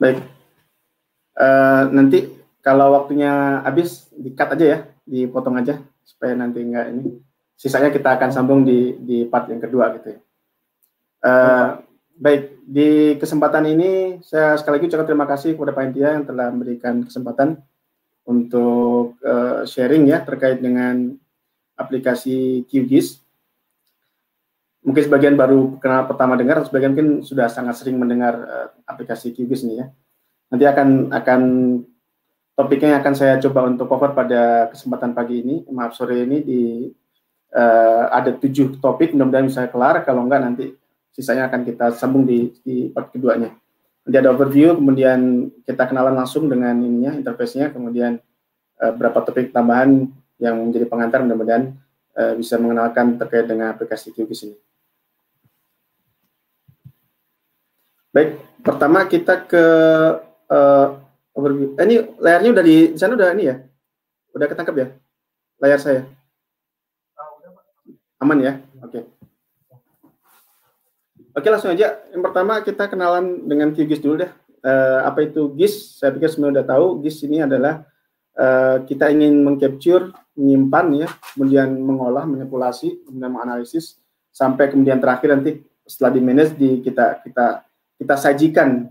Baik. Nanti kalau waktunya habis di-cut aja ya, dipotong aja supaya nanti enggak ini. Sisanya kita akan sambung di part yang kedua gitu ya. Baik, di kesempatan ini saya sekali lagi ucapkan terima kasih kepada panitia yang telah memberikan kesempatan untuk sharing ya terkait dengan aplikasi QGIS. Mungkin sebagian baru kenal pertama dengar, sebagian mungkin sudah sangat sering mendengar aplikasi QGIS ini ya. Nanti akan topiknya yang akan saya coba untuk cover pada kesempatan pagi ini, maaf sore ini ada 7 topik, mudah-mudahan bisa kelar, kalau enggak nanti sisanya akan kita sambung di part keduanya. Nanti ada overview, kemudian kita kenalan langsung dengan ininya, interface-nya, kemudian beberapa topik tambahan yang menjadi pengantar, mudah-mudahan bisa mengenalkan terkait dengan aplikasi QGIS ini. Baik, pertama kita ke overview. Ini layarnya udah di sana, udah ini ya? Udah ketangkep ya? Layar saya? Aman ya? Oke. Oke, langsung aja. Yang pertama kita kenalan dengan QGIS dulu deh. Apa itu GIS? Saya pikir semua udah tahu. GIS ini adalah kita ingin mengcapture, menyimpan ya, kemudian mengolah, manipulasi, kemudian menganalisis, sampai kemudian terakhir nanti setelah di manage kita sajikan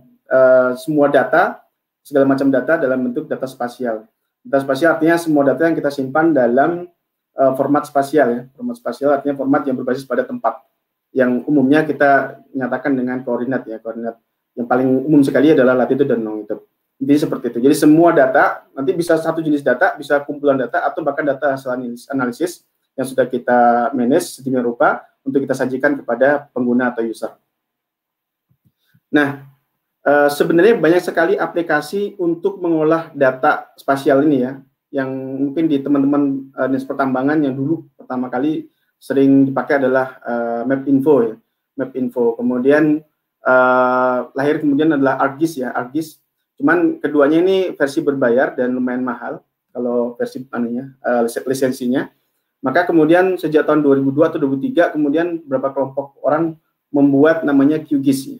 semua data, segala macam data dalam bentuk data spasial. Data spasial artinya semua data yang kita simpan dalam format spasial ya. Format spasial artinya format yang berbasis pada tempat, yang umumnya kita nyatakan dengan koordinat ya. Koordinat yang paling umum sekali adalah latitude dan longitude. Jadi seperti itu. Jadi semua data, nanti bisa satu jenis data, bisa kumpulan data, atau bahkan data hasil analisis yang sudah kita manage sedemikian rupa untuk kita sajikan kepada pengguna atau user. Nah, sebenarnya banyak sekali aplikasi untuk mengolah data spasial ini ya, yang mungkin di teman-teman dinas pertambangan yang dulu pertama kali sering dipakai adalah MapInfo ya, MapInfo. Kemudian lahir kemudian adalah ArcGIS ya, ArcGIS. Cuman keduanya ini versi berbayar dan lumayan mahal kalau versi lisensinya. Maka kemudian sejak tahun 2002 atau 2003 kemudian beberapa kelompok orang membuat namanya QGIS.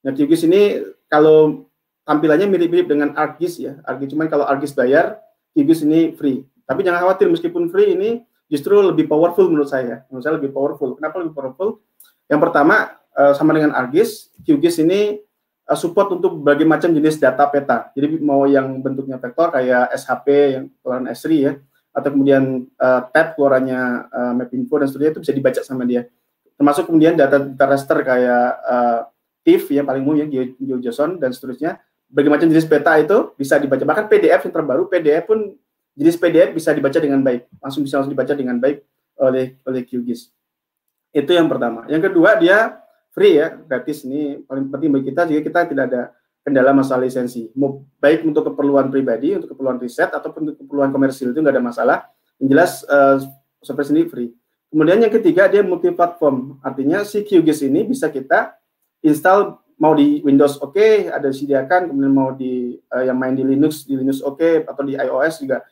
Nah, QGIS ini kalau tampilannya mirip-mirip dengan ArcGIS ya, ArcGIS. Cuman kalau ArcGIS bayar, QGIS ini free. Tapi jangan khawatir, meskipun free ini justru lebih powerful menurut saya. Menurut saya lebih powerful. Kenapa lebih powerful? Yang pertama, sama dengan ArcGIS, QGIS ini support untuk berbagai macam jenis data peta. Jadi mau yang bentuknya vektor kayak SHP yang keluaran Esri ya, atau kemudian tab keluarannya MapInfo dan seterusnya, itu bisa dibaca sama dia. Termasuk kemudian data raster kayak TIFF yang paling umum ya, GeoJSON dan seterusnya. Berbagai macam jenis peta itu bisa dibaca. Bahkan PDF yang terbaru, PDF pun jenis PDF bisa dibaca dengan baik. Langsung dibaca dengan baik oleh QGIS. Itu yang pertama. Yang kedua, dia free ya, gratis. Ini paling penting bagi kita jika kita tidak ada kendala masalah lisensi. Baik untuk keperluan pribadi, untuk keperluan riset, ataupun untuk keperluan komersil, itu nggak ada masalah. Yang jelas software sendiri free. Kemudian yang ketiga, dia multi-platform. Artinya si QGIS ini bisa kita install mau di Windows oke, ada disediakan, kemudian mau di yang main di Linux oke, atau di iOS juga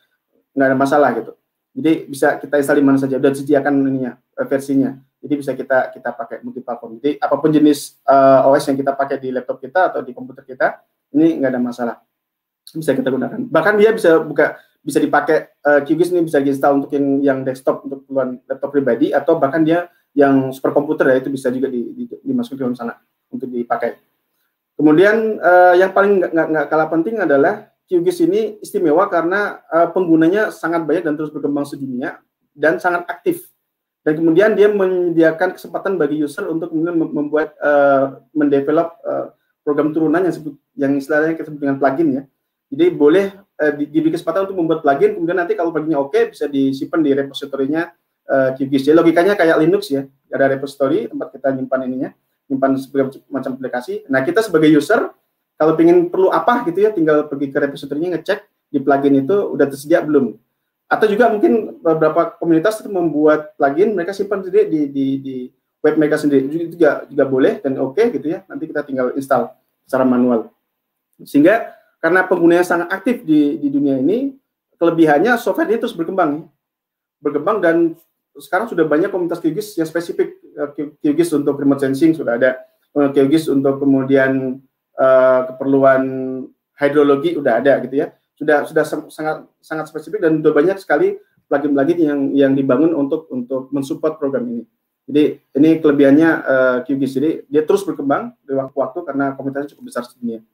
nggak ada masalah gitu. Jadi bisa kita install di mana saja, udah disediakan ininya, versinya. Jadi bisa kita pakai multi-platform. Jadi apapun jenis OS yang kita pakai di laptop kita atau di komputer kita, ini nggak ada masalah. Bisa kita gunakan. Bahkan dia bisa dipakai QGIS ini bisa diinstal untuk yang desktop untuk keperluan laptop pribadi, atau bahkan dia yang superkomputer ya, itu bisa juga dimasukin ke dalam sana untuk dipakai. Kemudian yang paling nggak kalah penting adalah QGIS ini istimewa karena penggunanya sangat banyak dan terus berkembang sedunia dan sangat aktif. Dan kemudian dia menyediakan kesempatan bagi user untuk kemudian membuat mendevelop program turunan yang istilahnya kita sebut dengan plugin ya. Jadi boleh diberi kesempatan untuk membuat plugin, kemudian nanti kalau pluginnya oke bisa disimpan di repositorinya QGIS. Jadi logikanya kayak Linux ya, ada repository tempat kita nyimpan ininya, nyimpan segala macam aplikasi. Nah, kita sebagai user kalau ingin perlu apa gitu ya, tinggal pergi ke repositorinya, ngecek di plugin itu udah tersedia belum. Atau juga mungkin beberapa komunitas itu membuat plugin, mereka simpan sendiri di web mereka sendiri. Itu juga boleh dan oke gitu ya. Nanti kita tinggal install secara manual. Sehingga karena penggunanya sangat aktif di dunia ini, kelebihannya software ini terus berkembang. Berkembang dan sekarang sudah banyak komunitas QGIS yang spesifik. QGIS untuk remote sensing sudah ada, QGIS untuk kemudian keperluan hidrologi udah ada gitu ya. Sudah sangat spesifik dan udah banyak sekali plugin-plugin yang dibangun untuk mensupport program ini. Jadi ini kelebihannya QGIS. Jadi dia terus berkembang dari waktu-waktu karena komunitasnya cukup besar sedunia.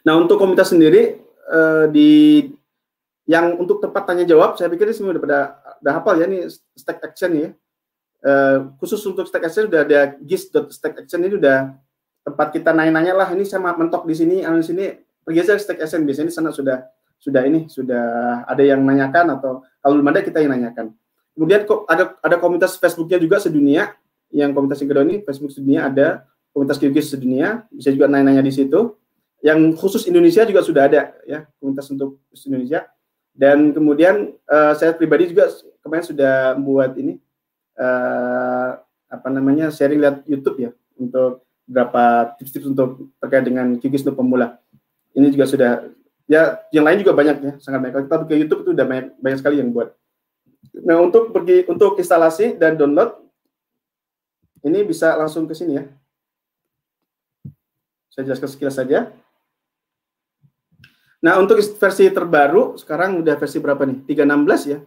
Nah, untuk komunitas sendiri yang untuk tempat tanya jawab, saya pikir ini semua udah hafal ya, ini Stack Action ya. Khusus untuk Stack Action udah ada gis.stackaction, ini udah tempat kita nanya-nanya lah, ini saya mentok di sini, di sini pergi aja Stack Action, biasanya di sana sudah ada yang nanyakan, atau kalau belum ada kita yang nanyakan. Kemudian ada komunitas Facebooknya juga sedunia, yang komunitas yang kedua ini Facebook sedunia, ada komunitas QGIS sedunia, bisa juga nanya-nanya di situ. Yang khusus Indonesia juga sudah ada ya, komunitas untuk Indonesia. Dan kemudian saya pribadi juga kemarin sudah membuat ini sharing lihat YouTube ya, untuk beberapa tips-tips untuk terkait dengan QGIS untuk pemula. Ini juga sudah ya, yang lain juga banyak ya, sangat banyak. Kalau kita ke YouTube itu udah banyak sekali yang buat. Nah, untuk instalasi dan download ini bisa langsung ke sini ya. Saya jelaskan sekilas saja. Nah, untuk versi terbaru sekarang udah versi berapa nih? 3.16 ya.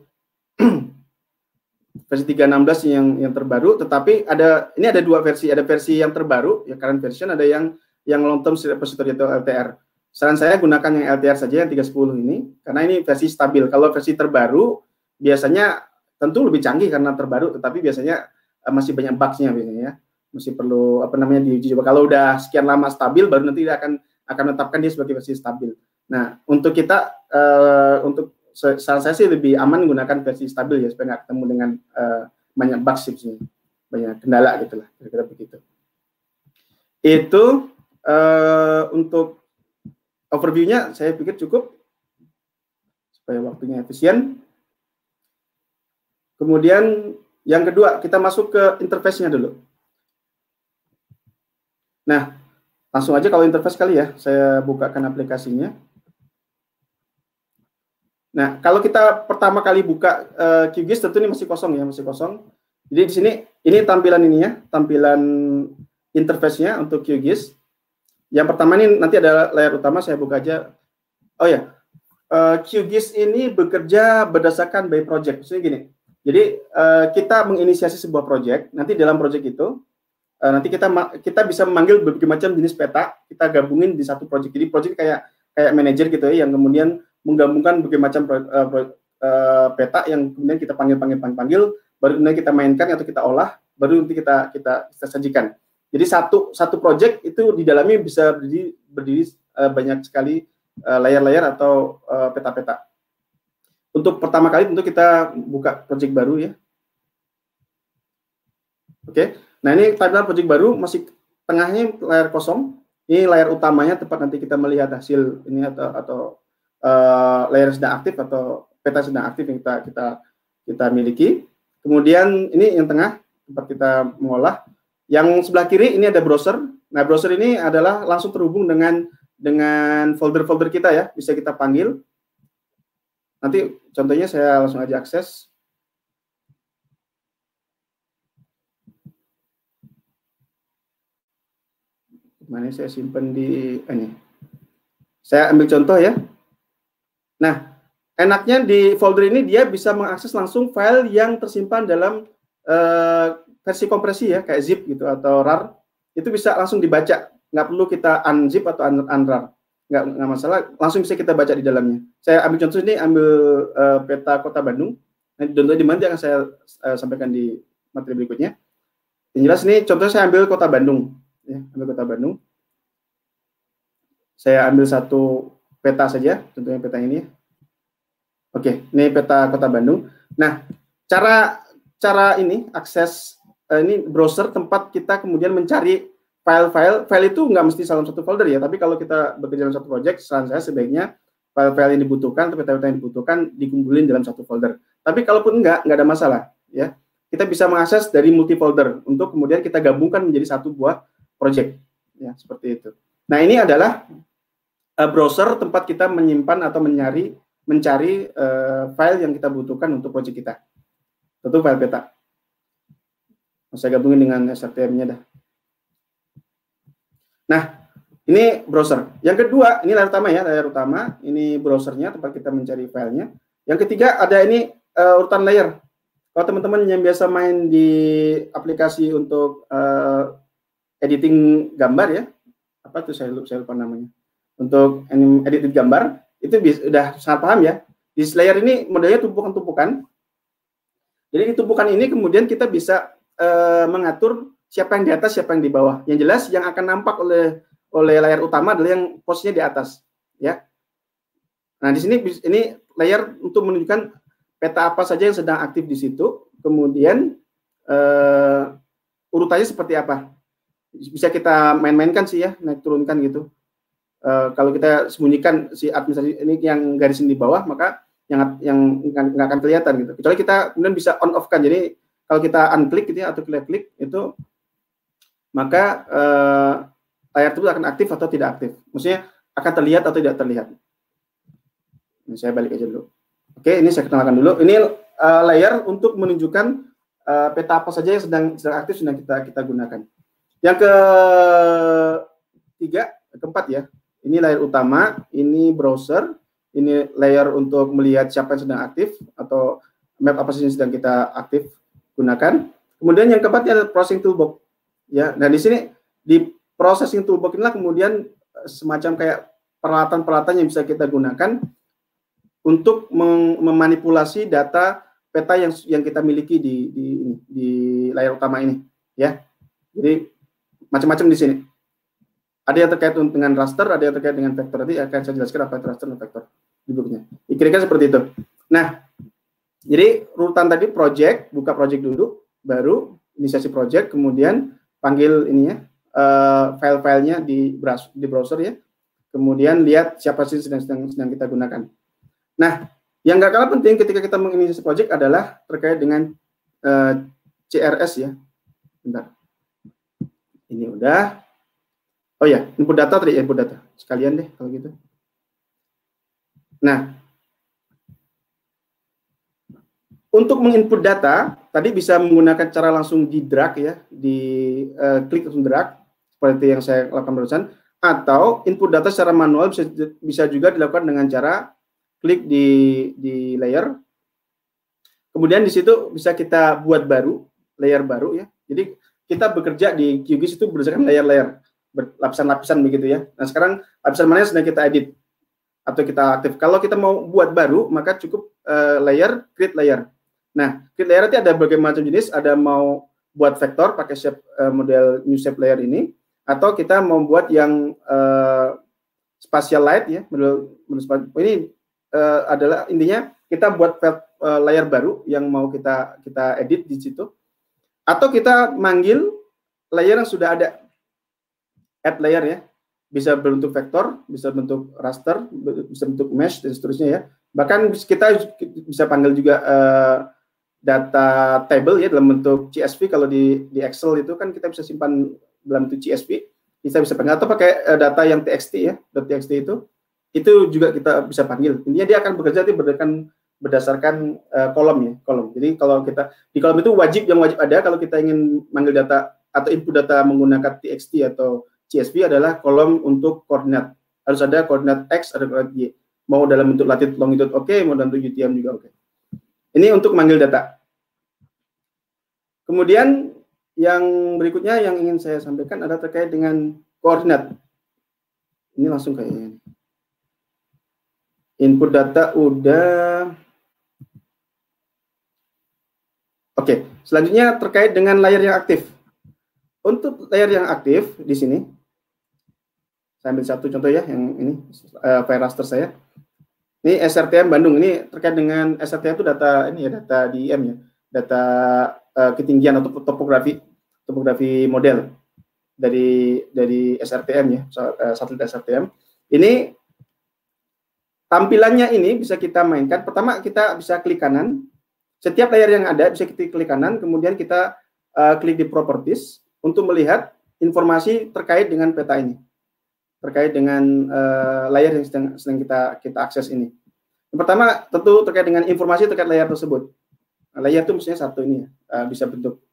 Versi 3.16 yang terbaru, tetapi ini ada dua versi, ada versi yang terbaru ya, current version, ada yang long term repository atau LTR. Saran saya gunakan yang LTR saja, yang 3.10 ini, karena ini versi stabil. Kalau versi terbaru biasanya tentu lebih canggih karena terbaru, tetapi biasanya masih banyak bugs-nya biasanya ya. Masih perlu diuji coba. Kalau udah sekian lama stabil, baru nanti dia akan menetapkan dia sebagai versi stabil. Nah, untuk kita, saran saya sih lebih aman menggunakan versi stabil ya, supaya nggak ketemu dengan banyak bugs sih, banyak kendala gitu lah, kira-kira begitu. Itu untuk overview-nya saya pikir cukup, supaya waktunya efisien. Kemudian yang kedua, kita masuk ke interface-nya dulu. Nah, langsung aja kalau interface kali ya, saya bukakan aplikasinya. Nah, kalau kita pertama kali buka QGIS, tentu ini masih kosong ya, masih kosong. Jadi di sini, ini tampilan ininya, tampilan interface-nya untuk QGIS. Yang pertama ini nanti ada layar utama, saya buka aja. Oh ya, QGIS ini bekerja berdasarkan by project. Maksudnya gini, jadi kita menginisiasi sebuah project, nanti dalam project itu, nanti kita bisa memanggil berbagai macam jenis peta, kita gabungin di satu project. Jadi project kayak manajer gitu ya, yang kemudian menggabungkan berbagai macam peta yang kemudian kita panggil, baru kemudian kita mainkan atau kita olah, baru nanti kita sajikan. Jadi satu project itu di dalamnya bisa berdiri banyak sekali layar-layar atau peta-peta. Untuk pertama kali tentu kita buka project baru ya. Oke. Nah, ini timeline project baru, masih tengahnya layar kosong. Ini layar utamanya, tempat nanti kita melihat hasil ini atau layar sedang aktif atau peta sedang aktif yang kita miliki. Kemudian ini yang tengah, tempat kita mengolah. Yang sebelah kiri ini ada browser. Nah, browser ini adalah langsung terhubung dengan folder-folder kita ya, bisa kita panggil. Nanti contohnya saya langsung aja akses. Mana saya simpan di ini. Saya ambil contoh ya. Nah, enaknya di folder ini dia bisa mengakses langsung file yang tersimpan dalam versi kompresi ya, kayak zip gitu atau rar. Itu bisa langsung dibaca, nggak perlu kita unzip atau unrar. Nggak masalah, langsung bisa kita baca di dalamnya. Saya ambil contoh ini, ambil peta Kota Bandung. Nanti contohnya di mana akan saya sampaikan di materi berikutnya. Yang jelas ini contohnya saya ambil Kota Bandung. Ya, ambil Kota Bandung. Saya ambil satu peta saja, contohnya peta ini. Oke, ini peta Kota Bandung. Nah, cara ini akses ini browser tempat kita kemudian mencari file itu nggak mesti dalam satu folder ya, tapi kalau kita bekerja dalam satu project, saran saya sebaiknya file-file yang dibutuhkan atau peta-peta yang dibutuhkan dikumpulin dalam satu folder. Tapi kalaupun nggak ada masalah ya. Kita bisa mengakses dari multi folder untuk kemudian kita gabungkan menjadi satu buah project ya, seperti itu. Nah, ini adalah browser tempat kita menyimpan atau mencari file yang kita butuhkan untuk project kita. Tentu file peta. Saya gabungin dengan SRTM-nya dah. Nah, Ini browser. Yang kedua, ini layar utama ya, layar utama. Ini browsernya, tempat kita mencari filenya. Yang ketiga ada ini urutan layer. Kalau teman-teman yang biasa main di aplikasi untuk editing gambar ya, apa tuh saya lupa namanya. Untuk editing gambar itu udah sangat paham ya. Di layer ini modelnya tumpukan-tumpukan. Jadi di tumpukan ini kemudian kita bisa mengatur siapa yang di atas, siapa yang di bawah. Yang jelas yang akan nampak oleh layar utama adalah yang posisinya di atas, ya. Nah di sini ini layer untuk menunjukkan peta apa saja yang sedang aktif di situ. Kemudian urutannya seperti apa. Bisa kita main-mainkan sih ya, naik turunkan gitu. Kalau kita sembunyikan si administrasi ini yang garisin di bawah, maka yang nggak akan kelihatan gitu. Kecuali kita kemudian bisa on off kan. Jadi kalau kita unklik gitu ya, atau klik itu, maka layar tersebut akan aktif atau tidak aktif. Maksudnya akan terlihat atau tidak terlihat. Ini saya balik aja dulu. Oke, ini saya kenalkan dulu. Ini layar untuk menunjukkan peta apa saja yang sedang aktif, sedang kita gunakan. Yang keempat ya. Ini layar utama, ini browser, ini layer untuk melihat siapa yang sedang aktif atau map apa saja yang sedang kita aktif gunakan. Kemudian yang keempatnya adalah processing toolbox. Ya, nah di sini di processing toolbox inilah kemudian semacam kayak peralatan-peralatan yang bisa kita gunakan untuk memanipulasi data peta yang kita miliki di layar utama ini, ya. Jadi macam-macam di sini. Ada yang terkait dengan raster, ada yang terkait dengan vektor. Nanti akan saya jelaskan apa itu raster dan vektor di berikutnya. Kira-kira seperti itu. Nah, jadi urutan tadi project, buka project dulu, baru inisiasi project, kemudian panggil ini ya, file-filenya di browser ya. Kemudian lihat siapa sih sedang kita gunakan. Nah, yang nggak kalah penting ketika kita menginisiasi project adalah terkait dengan CRS ya. Bentar. Ini udah. Oh ya, input data tadi, input data. Sekalian deh kalau gitu. Nah, untuk menginput data, tadi bisa menggunakan cara langsung di drag ya, di klik langsung drag, seperti yang saya lakukan barusan, atau input data secara manual bisa juga dilakukan dengan cara klik di layer. Kemudian di situ bisa kita buat layer baru ya. Jadi kita bekerja di QGIS itu berdasarkan layer-layer, lapisan-lapisan begitu ya. Nah sekarang lapisan mana yang sedang kita edit atau kita aktif. Kalau kita mau buat baru, maka cukup layer, create layer. Nah, create layer nanti ada berbagai macam jenis. Ada mau buat vektor pakai shape model new shape layer ini, atau kita mau buat yang spatial light ya, model ini adalah intinya kita buat layer baru yang mau kita edit di situ, atau kita manggil layer yang sudah ada. Add layer ya, bisa berbentuk vektor, bisa bentuk raster, bisa bentuk mesh dan seterusnya ya. Bahkan kita bisa panggil juga data table ya dalam bentuk CSV. Kalau di Excel itu kan kita bisa simpan dalam bentuk CSV, kita bisa panggil, atau pakai data yang TXT ya, .txt itu juga kita bisa panggil. Intinya dia akan bekerja berdasarkan kolom ya, kolom. Jadi kalau kita di kolom itu yang wajib ada kalau kita ingin manggil data atau input data menggunakan TXT atau CSV adalah kolom untuk koordinat. Harus ada koordinat X, ada koordinat Y. Mau dalam bentuk latitude, longitude oke, mau dalam bentuk UTM juga oke. Ini untuk manggil data. Kemudian yang berikutnya yang ingin saya sampaikan adalah terkait dengan koordinat. Ini langsung kayaknya. Input data udah. Oke, selanjutnya terkait dengan layer yang aktif. Untuk layer yang aktif di sini, saya ambil satu contoh ya, yang ini file raster saya. Ini SRTM Bandung. Ini terkait dengan SRTM itu data ini ya, data DIM ya, data ketinggian atau topografi model dari SRTM ya, satelit SRTM. Ini tampilannya ini bisa kita mainkan. Pertama kita bisa klik kanan. Setiap layer yang ada bisa kita klik kanan, kemudian kita klik di properties untuk melihat informasi terkait dengan peta ini, terkait dengan layer yang sedang kita akses ini. Yang pertama tentu terkait dengan informasi terkait layer tersebut. Nah, layer itu misalnya satu ini ya, bisa bentuk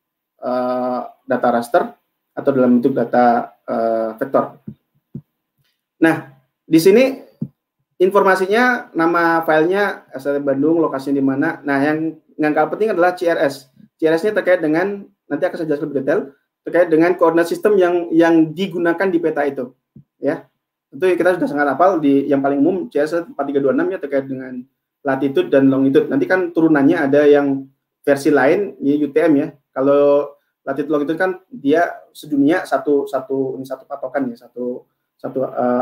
data raster atau dalam bentuk data vektor. Nah, di sini informasinya, nama filenya asal Bandung, lokasinya di mana. Nah, yang paling penting adalah CRS. CRS-nya terkait dengan, nanti akan saya jelaskan lebih detail, terkait dengan koordinat sistem yang digunakan di peta itu. Ya, tentu kita sudah sangat hafal di yang paling umum CRS 4326 ya, terkait dengan latitude dan longitude. Nanti kan turunannya ada yang versi lain, ini UTM ya. Kalau latitude longitude kan dia sedunia satu patokan ya, satu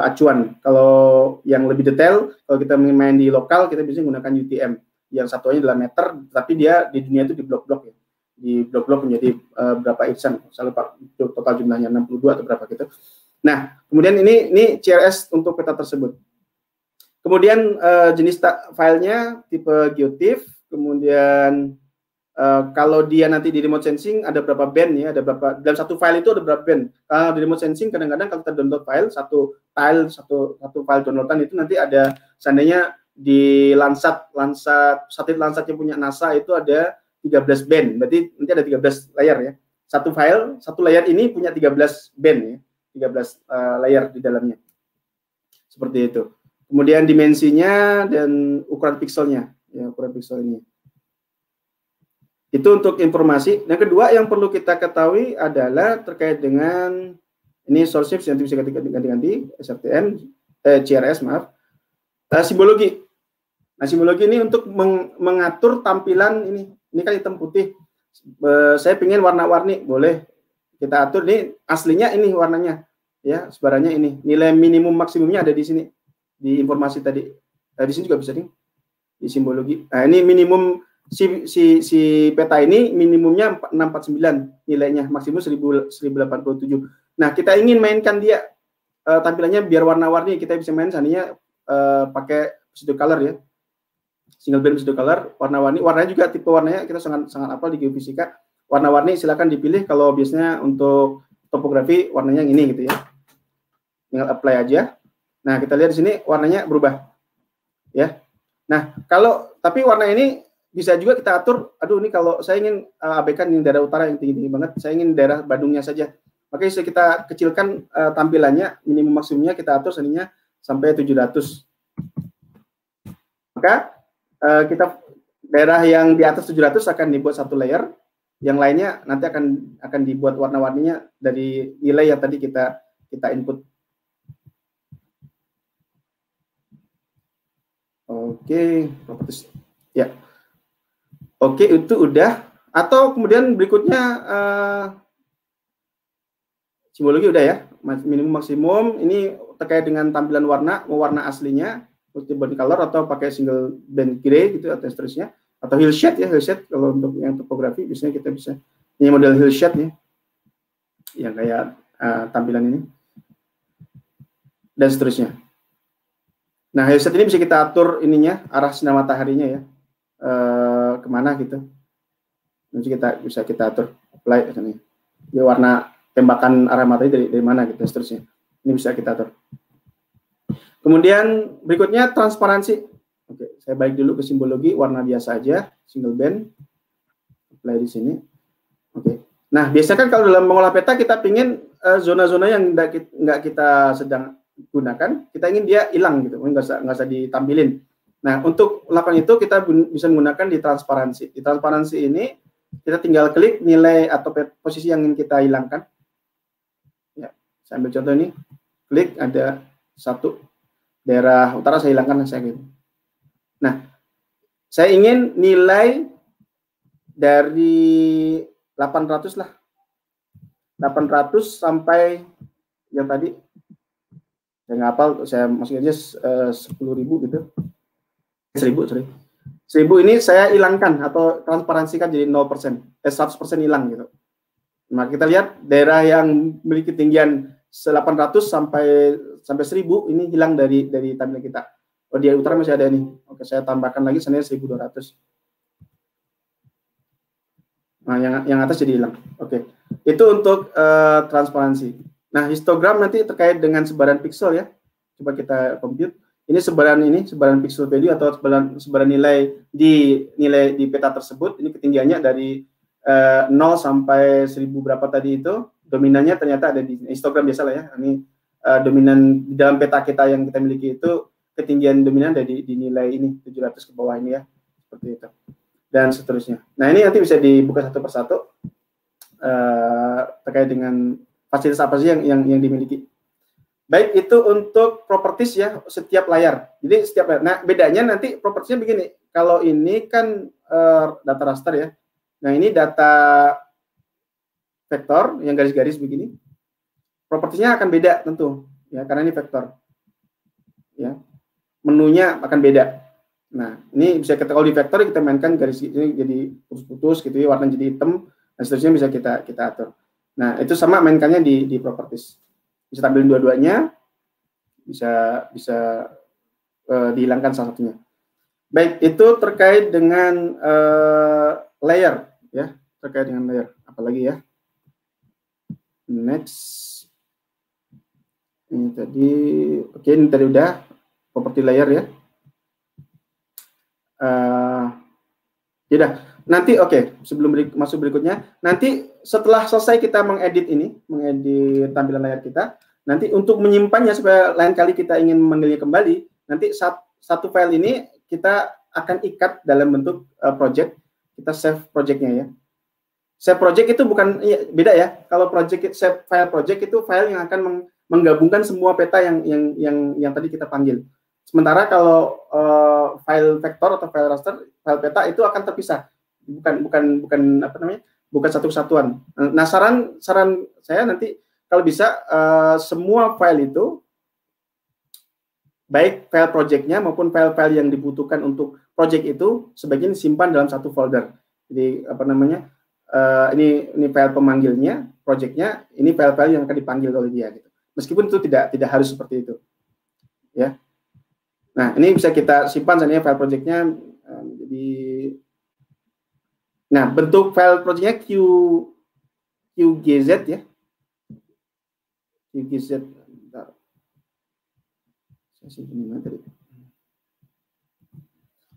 acuan. Kalau yang lebih detail, kalau kita main di lokal, kita bisa menggunakan UTM. Yang satunya adalah meter, tapi dia di dunia itu di blok-blok ya. Di blok-blok menjadi berapa insan, misalnya total jumlahnya 62 atau berapa gitu. Nah, kemudian ini CRS untuk peta tersebut. Kemudian jenis filenya tipe geotiff, kemudian kalau dia nanti di remote sensing ada berapa band ya, ada berapa, dalam satu file itu ada berapa band. Kalau di remote sensing kadang-kadang kalau kita download file, satu file downloadan itu nanti ada, seandainya di Landsat satelit Landsat yang punya NASA itu ada 13 band, berarti nanti ada 13 layer ya. Satu file, satu layer ini punya 13 band ya, 13 layer di dalamnya. Seperti itu. Kemudian dimensinya dan ukuran pixelnya, ya, ukuran pixel ini. Itu untuk informasi. Yang kedua yang perlu kita ketahui adalah terkait dengan ini source yang bisa ganti-ganti SRTM, CRS maaf, simbologi. Nah, simbologi ini untuk mengatur tampilan ini. Ini kan hitam putih. Saya ingin warna-warni, boleh kita atur. Ini aslinya ini warnanya, ya sebarannya ini. Nilai minimum maksimumnya ada di sini di informasi tadi. Di sini juga bisa nih di simbologi. Nah, ini minimum si peta ini minimumnya 649 nilainya, maksimum 1087. Nah, kita ingin mainkan dia tampilannya biar warna-warni, kita bisa main seandainya pakai pseudo color ya, single band pseudo color, warna-warni. Warnanya juga tipe warnanya kita sangat hafal di geofisika. Warna-warni silakan dipilih. Kalau biasanya untuk topografi warnanya yang ini gitu ya, tinggal apply aja. Nah, kita lihat di sini warnanya berubah ya. Nah, tapi warna ini bisa juga kita atur, aduh ini kalau saya ingin abaikan yang daerah utara yang tinggi-tinggi banget, saya ingin daerah Bandungnya saja. Makanya bisa kita kecilkan tampilannya, minimum maksimumnya kita atur seandainya sampai 700. Maka kita daerah yang di atas 700 akan dibuat satu layer, yang lainnya nanti akan dibuat warna-warninya dari nilai yang tadi kita input. Oke, properties. Ya. Oke, itu udah. Atau kemudian berikutnya simbologi udah ya, minimum maksimum. Ini terkait dengan tampilan warna, mau warna aslinya, multi-band color atau pakai single band gray gitu atau seterusnya. Atau hill shade ya, hill shade kalau untuk yang topografi biasanya kita bisa. Ini model hill shade ya, yang kayak tampilan ini. Dan seterusnya. Nah, hill shade ini bisa kita atur ininya, arah sinar mataharinya ya. Kemana gitu, nanti bisa kita atur apply ini dia warna tembakan arah matahari dari mana gitu seterusnya, ini bisa kita atur. Kemudian berikutnya transparansi. Oke, saya balik dulu ke simbologi, warna biasa aja, single band, apply di sini. Oke, nah biasanya kan kalau dalam mengolah peta kita ingin zona-zona yang nggak kita sedang gunakan, kita ingin dia hilang gitu, nggak usah ditampilin. Nah, untuk melakukan itu kita bisa menggunakan di transparansi. Di transparansi ini kita tinggal klik nilai atau posisi yang ingin kita hilangkan. Ya, saya ambil contoh ini, klik ada satu daerah utara saya hilangkan saya gitu. Nah, saya ingin nilai dari 800 lah, 800 sampai yang tadi saya nggak hafal, saya masukin aja 10.000 gitu. 1000 ini saya hilangkan atau transparansikan jadi 0%, 100% hilang gitu. Nah, kita lihat daerah yang memiliki ketinggian 800 sampai 1000 ini hilang dari tampilan kita. Oh, di utara masih ada nih. Oke, saya tambahkan lagi sebenarnya 1200. Nah, yang atas jadi hilang. Oke. Itu untuk transparansi. Nah, histogram nanti terkait dengan sebaran pixel ya. Coba kita compute. Ini sebaran pixel value atau sebaran nilai di peta tersebut. Ini ketinggiannya dari 0 sampai 1000 berapa tadi itu. Dominannya ternyata ada di histogram biasa lah ya. Ini dominan di dalam peta kita yang kita miliki itu ketinggian dominan dari di nilai ini 700 ke bawah ini ya, seperti itu, dan seterusnya. Nah ini nanti bisa dibuka satu persatu terkait dengan fasilitas apa sih yang dimiliki. Baik, itu untuk properties ya, setiap layar. Jadi setiap layar. Nah bedanya nanti propertiesnya begini. Kalau ini kan data raster ya. Nah ini data vektor yang garis-garis begini. Propertiesnya akan beda tentu ya, karena ini vektor. Ya, menunya akan beda. Nah ini bisa kita, kalau di vektor kita mainkan garis ini jadi putus-putus gitu ya, warna jadi hitam, dan seterusnya bisa kita atur. Nah itu sama mainkannya di properties. Bisa tampilin dua-duanya, bisa dihilangkan salah satunya. Baik, itu terkait dengan layer ya, terkait dengan layer. Apalagi ya? Next. Ini tadi, oke, ini tadi udah property layer ya. Yaudah, nanti sebelum masuk berikutnya, nanti setelah selesai kita mengedit tampilan layar kita, nanti untuk menyimpannya supaya lain kali kita ingin memanggilnya kembali, nanti satu file ini kita akan ikat dalam bentuk project, kita save projectnya ya. Save project itu bukan, beda ya. Kalau save file project itu file yang akan menggabungkan semua peta yang tadi kita panggil. Sementara kalau file vektor atau file raster, file peta itu akan terpisah, bukan satu kesatuan. Nah saran saya nanti kalau bisa semua file itu, baik file projectnya maupun file-file yang dibutuhkan untuk project itu sebagian disimpan dalam satu folder. Jadi ini file pemanggilnya, projectnya, ini file-file yang akan dipanggil oleh dia. Gitu. Meskipun itu tidak harus seperti itu, ya. Nah ini bisa kita simpan sebenarnya file projectnya. Nah bentuk file projectnya QGZ ya. QGZ.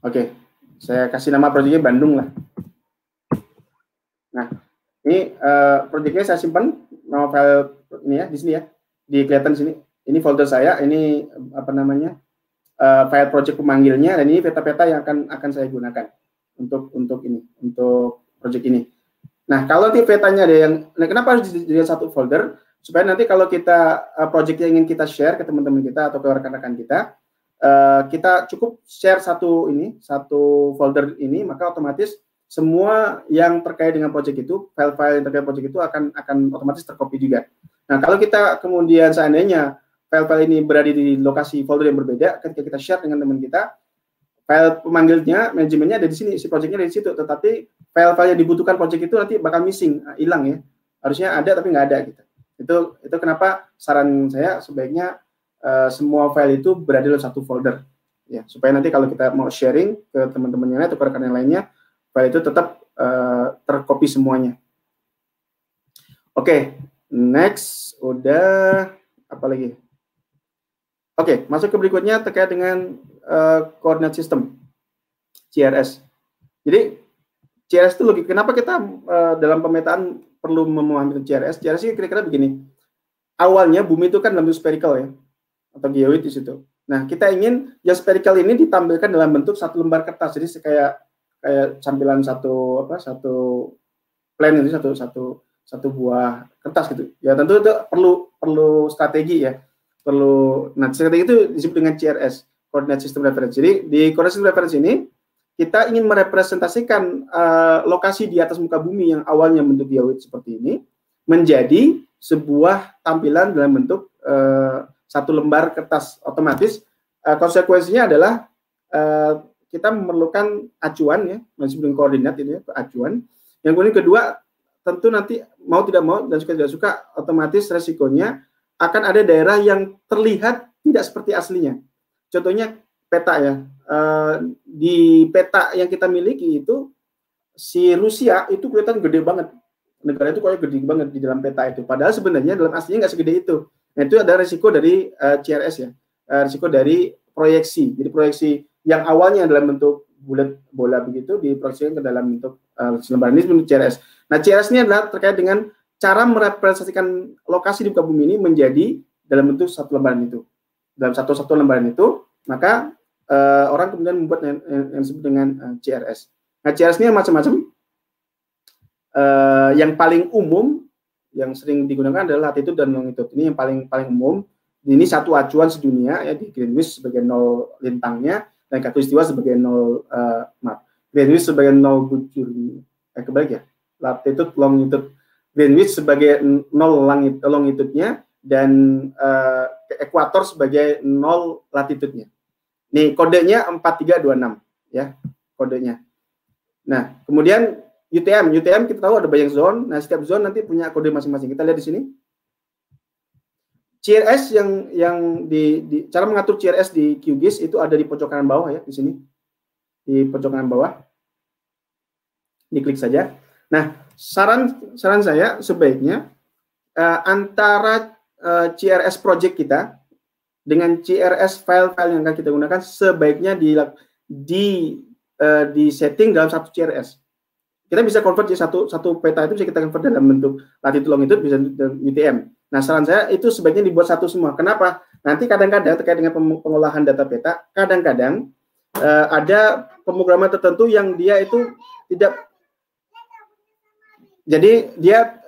Oke, saya kasih nama proyeknya Bandung lah. Nah, ini proyeknya saya simpan nama file ini ya, di sini ya, di kelihatan sini. Ini folder saya, ini file project pemanggilnya, dan ini peta-peta yang akan saya gunakan untuk proyek ini. Nah, kalau nanti petanya ada yang, kenapa harus dijadikan satu folder? Supaya nanti kalau kita project yang ingin kita share ke teman-teman kita atau ke rekan-rekan kita, kita cukup share satu folder ini, maka otomatis semua yang terkait dengan project itu, file-file yang terkait project itu akan otomatis tercopy juga. Nah, kalau kita kemudian seandainya file-file ini berada di lokasi folder yang berbeda, ketika kita share dengan teman kita, file pemanggilnya, manajemennya ada di sini, si projectnya ada di situ, tetapi file-file yang dibutuhkan project itu nanti bakal missing, hilang ya. Harusnya ada tapi nggak ada gitu. Itu kenapa saran saya sebaiknya semua file itu berada dalam satu folder ya, supaya nanti kalau kita mau sharing ke teman-teman yang lain atau ke rekan yang lainnya, file itu tetap tercopy semuanya. Oke, next, udah apa lagi? Oke, masuk ke berikutnya terkait dengan coordinate system CRS. Jadi CRS itu logik. Kenapa kita dalam pemetaan perlu memahami CRS? CRS ini kira-kira begini. Awalnya bumi itu kan dalam bentuk spherical ya, atau geoid di situ. Nah, kita ingin yang spherical ini ditampilkan dalam bentuk satu lembar kertas. Jadi kayak sambilan satu plan itu satu buah kertas gitu. Ya tentu itu perlu strategi ya. Nah, strategi itu disebut dengan CRS, Coordinate System Reference. Jadi di Coordinate System Reference ini kita ingin merepresentasikan lokasi di atas muka bumi yang awalnya bentuk geoid seperti ini menjadi sebuah tampilan dalam bentuk satu lembar kertas. Otomatis konsekuensinya adalah kita memerlukan acuan ya, disebut dengan koordinat ini ya, acuan. Yang kemudian kedua, tentu nanti mau tidak mau dan suka tidak suka, otomatis resikonya akan ada daerah yang terlihat tidak seperti aslinya. Contohnya peta ya. Di peta yang kita miliki itu si Rusia itu kelihatan gede banget. Negara itu kayaknya gede banget di dalam peta itu. Padahal sebenarnya dalam aslinya nggak segede itu. Nah, itu ada risiko dari CRS ya. Risiko dari proyeksi. Jadi proyeksi yang awalnya dalam bentuk bulat bola begitu diproyeksikan ke dalam bentuk lembaran ini bentuk CRS. Nah, CRS ini adalah terkait dengan cara merepresentasikan lokasi di muka bumi ini menjadi dalam bentuk satu lembaran itu. Dalam satu lembaran itu, maka orang kemudian membuat yang disebut dengan CRS. Nah, CRS ini macam-macam. Yang paling umum yang sering digunakan adalah latitude dan longitude. Ini yang paling umum. Ini satu acuan sedunia ya, di Greenwich sebagai 0 lintangnya dan Khatulistiwa sebagai 0 Greenwich sebagai 0 bujurnya. Kebalik ya. Latitude, longitude. Greenwich sebagai 0 longitude-nya dan ekuator sebagai 0 latitude-nya. Nih kodenya 4326 ya, kodenya. Nah, kemudian UTM kita tahu ada banyak zone. Nah, setiap zone nanti punya kode masing-masing. Kita lihat di sini. CRS yang di cara mengatur CRS di QGIS itu ada di pojok kanan bawah ya, di sini. Di pojok kanan bawah. Diklik saja. Nah, saran saya sebaiknya antara CRS project kita dengan CRS file-file yang akan kita gunakan sebaiknya di setting dalam satu CRS. Kita bisa convert jadi satu peta itu bisa kita convert dalam bentuk latitude longitude bisa dalam UTM. Nah, saran saya itu sebaiknya dibuat satu semua. Kenapa? Nanti kadang-kadang terkait dengan pengolahan data peta, kadang-kadang ada pemrograman tertentu yang dia itu tidak, jadi dia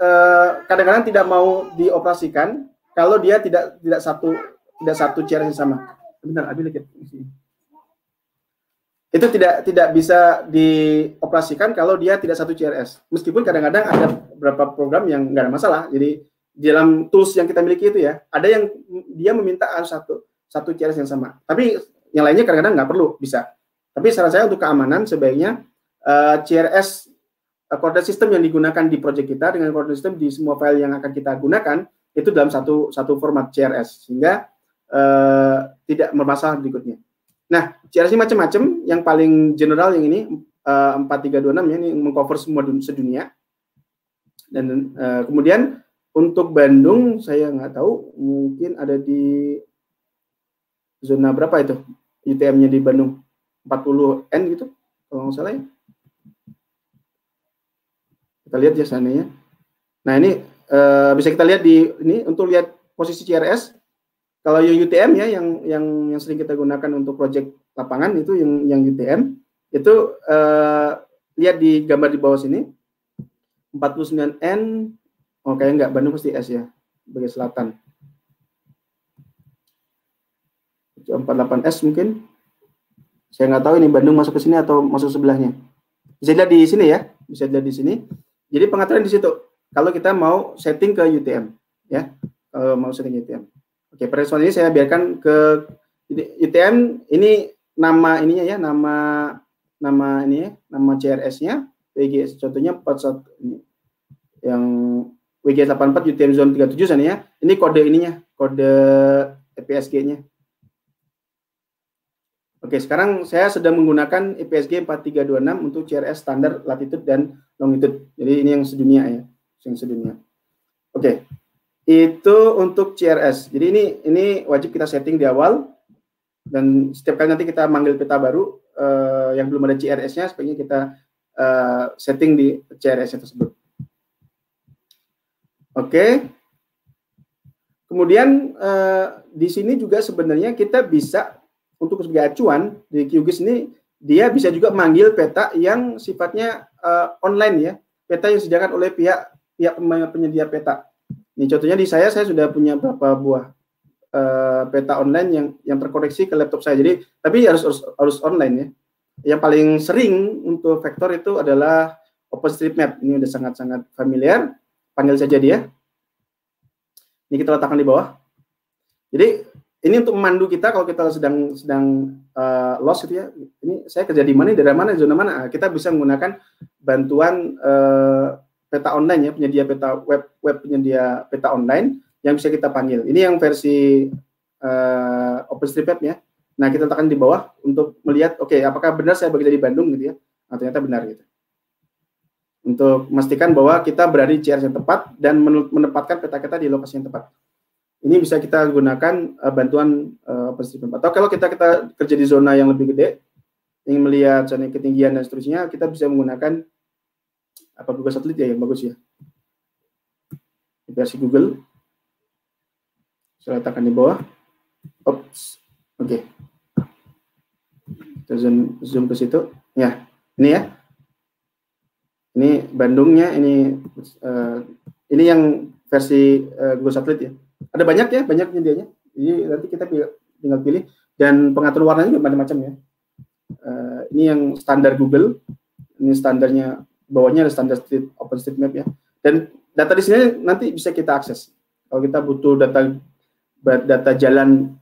kadang-kadang tidak mau dioperasikan kalau dia tidak satu CRS yang sama. Bentar, itu tidak bisa dioperasikan kalau dia tidak satu CRS. Meskipun kadang-kadang ada beberapa program yang nggak ada masalah. Jadi di dalam tools yang kita miliki itu ya, ada yang dia meminta harus satu CRS yang sama. Tapi yang lainnya kadang-kadang nggak perlu, bisa. Tapi saran saya untuk keamanan sebaiknya CRS coordinate system yang digunakan di project kita dengan coordinate system di semua file yang akan kita gunakan itu dalam satu format CRS sehingga tidak bermasalah berikutnya. Nah, CRS ini macam-macam. Yang paling general yang ini 4326 ya, ini mengcover semua sedunia. Dan kemudian untuk Bandung saya nggak tahu, mungkin ada di zona berapa itu UTM-nya di Bandung, 40N gitu kalau nggak salah ya. Kita lihat ya sananya. Nah, ini bisa kita lihat di ini untuk lihat posisi CRS. Kalau UTM ya yang sering kita gunakan untuk proyek lapangan itu yang UTM itu lihat di gambar di bawah sini 49N. Oh, kayaknya enggak, Bandung pasti S ya, sebagai selatan. 48S mungkin. Saya nggak tahu ini Bandung masuk ke sini atau masuk sebelahnya. Bisa lihat di sini ya, bisa lihat di sini. Jadi pengaturan di situ. Kalau kita mau setting ke UTM ya, kalau mau setting UTM. Oke, persoalan ini saya biarkan ke UTM. Ini nama ininya ya, nama ini ya, nama CRS-nya, WG contohnya 41 ini. Yang WG84 UTM zone 37 sana ya. Ini kode ininya, kode EPSG-nya. Oke, sekarang saya sedang menggunakan EPSG 4326 untuk CRS standar latitude dan longitude. Jadi ini yang sedunia ya, yang sedunia. Oke. Itu untuk CRS. Jadi ini wajib kita setting di awal, dan setiap kali nanti kita manggil peta baru yang belum ada CRS-nya, sebaiknya kita setting di CRS tersebut. Oke. Kemudian di sini juga sebenarnya kita bisa untuk sebagai acuan di QGIS ini, dia bisa juga manggil peta yang sifatnya online ya, peta yang disediakan oleh pihak penyedia peta. Ini contohnya di saya sudah punya beberapa buah peta online yang terkoneksi ke laptop saya. Jadi tapi harus online ya. Yang paling sering untuk vektor itu adalah OpenStreetMap. Ini udah sangat-sangat familiar. Panggil saja dia. Ini kita letakkan di bawah. Jadi ini untuk memandu kita kalau kita sedang lost gitu ya. Ini saya kerja di mana, daerah mana, zona mana. Kita bisa menggunakan bantuan peta online ya, penyedia peta web penyedia peta online yang bisa kita panggil. Ini yang versi OpenStreetMap ya. Nah, kita letakkan di bawah untuk melihat oke, apakah benar saya bekerja di Bandung gitu ya. Nah, ternyata benar gitu. Untuk memastikan bahwa kita berada di CRS yang tepat dan menempatkan peta kita di lokasi yang tepat. Ini bisa kita gunakan bantuan OpenStreetMap. Atau kalau kita kerja di zona yang lebih gede, ingin melihat zona ketinggian dan seterusnya, kita bisa menggunakan Google satelit ya, yang bagus ya. Versi Google. Saya letakkan di bawah. Oke. Okay. Kita zoom ke situ. Ya, ini ya. Ini Bandungnya, ini yang versi Google Satelit ya. Ada banyak ya, banyak medianya. Jadi nanti kita tinggal pilih, dan pengatur warnanya juga macam-macam ya. Ini yang standar Google. Ini standarnya, bawahnya ada standar OpenStreetMap ya. Dan data di sini nanti bisa kita akses. Kalau kita butuh data jalanan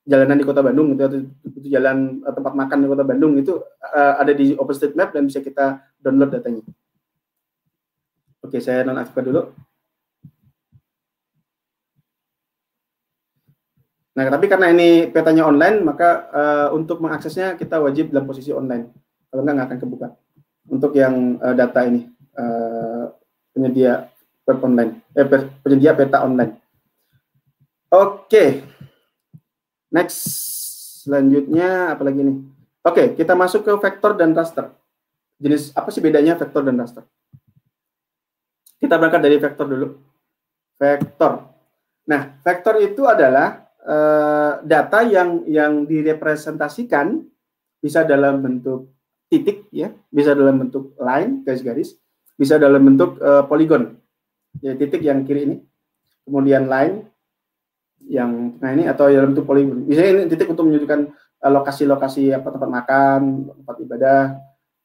di Kota Bandung, itu jalan tempat makan di Kota Bandung, itu ada di OpenStreetMap dan bisa kita download datanya. Oke, saya nonaktifkan dulu. Nah, tapi karena ini petanya online, maka untuk mengaksesnya kita wajib dalam posisi online. Kalau nggak akan kebuka. Untuk yang data ini, penyedia web online, penyedia peta online. Oke. Next, selanjutnya apa lagi nih? Oke, kita masuk ke vektor dan raster. Jenis apa sih bedanya vektor dan raster? Kita berangkat dari vektor dulu. Vektor. Nah, vektor itu adalah data yang direpresentasikan bisa dalam bentuk titik ya, bisa dalam bentuk line garis-garis, bisa dalam bentuk poligon. Ya, titik yang kiri ini, kemudian line yang tengah ini, atau dalam bentuk poligon. Misalnya ini titik untuk menunjukkan lokasi-lokasi apa, tempat makan, tempat ibadah,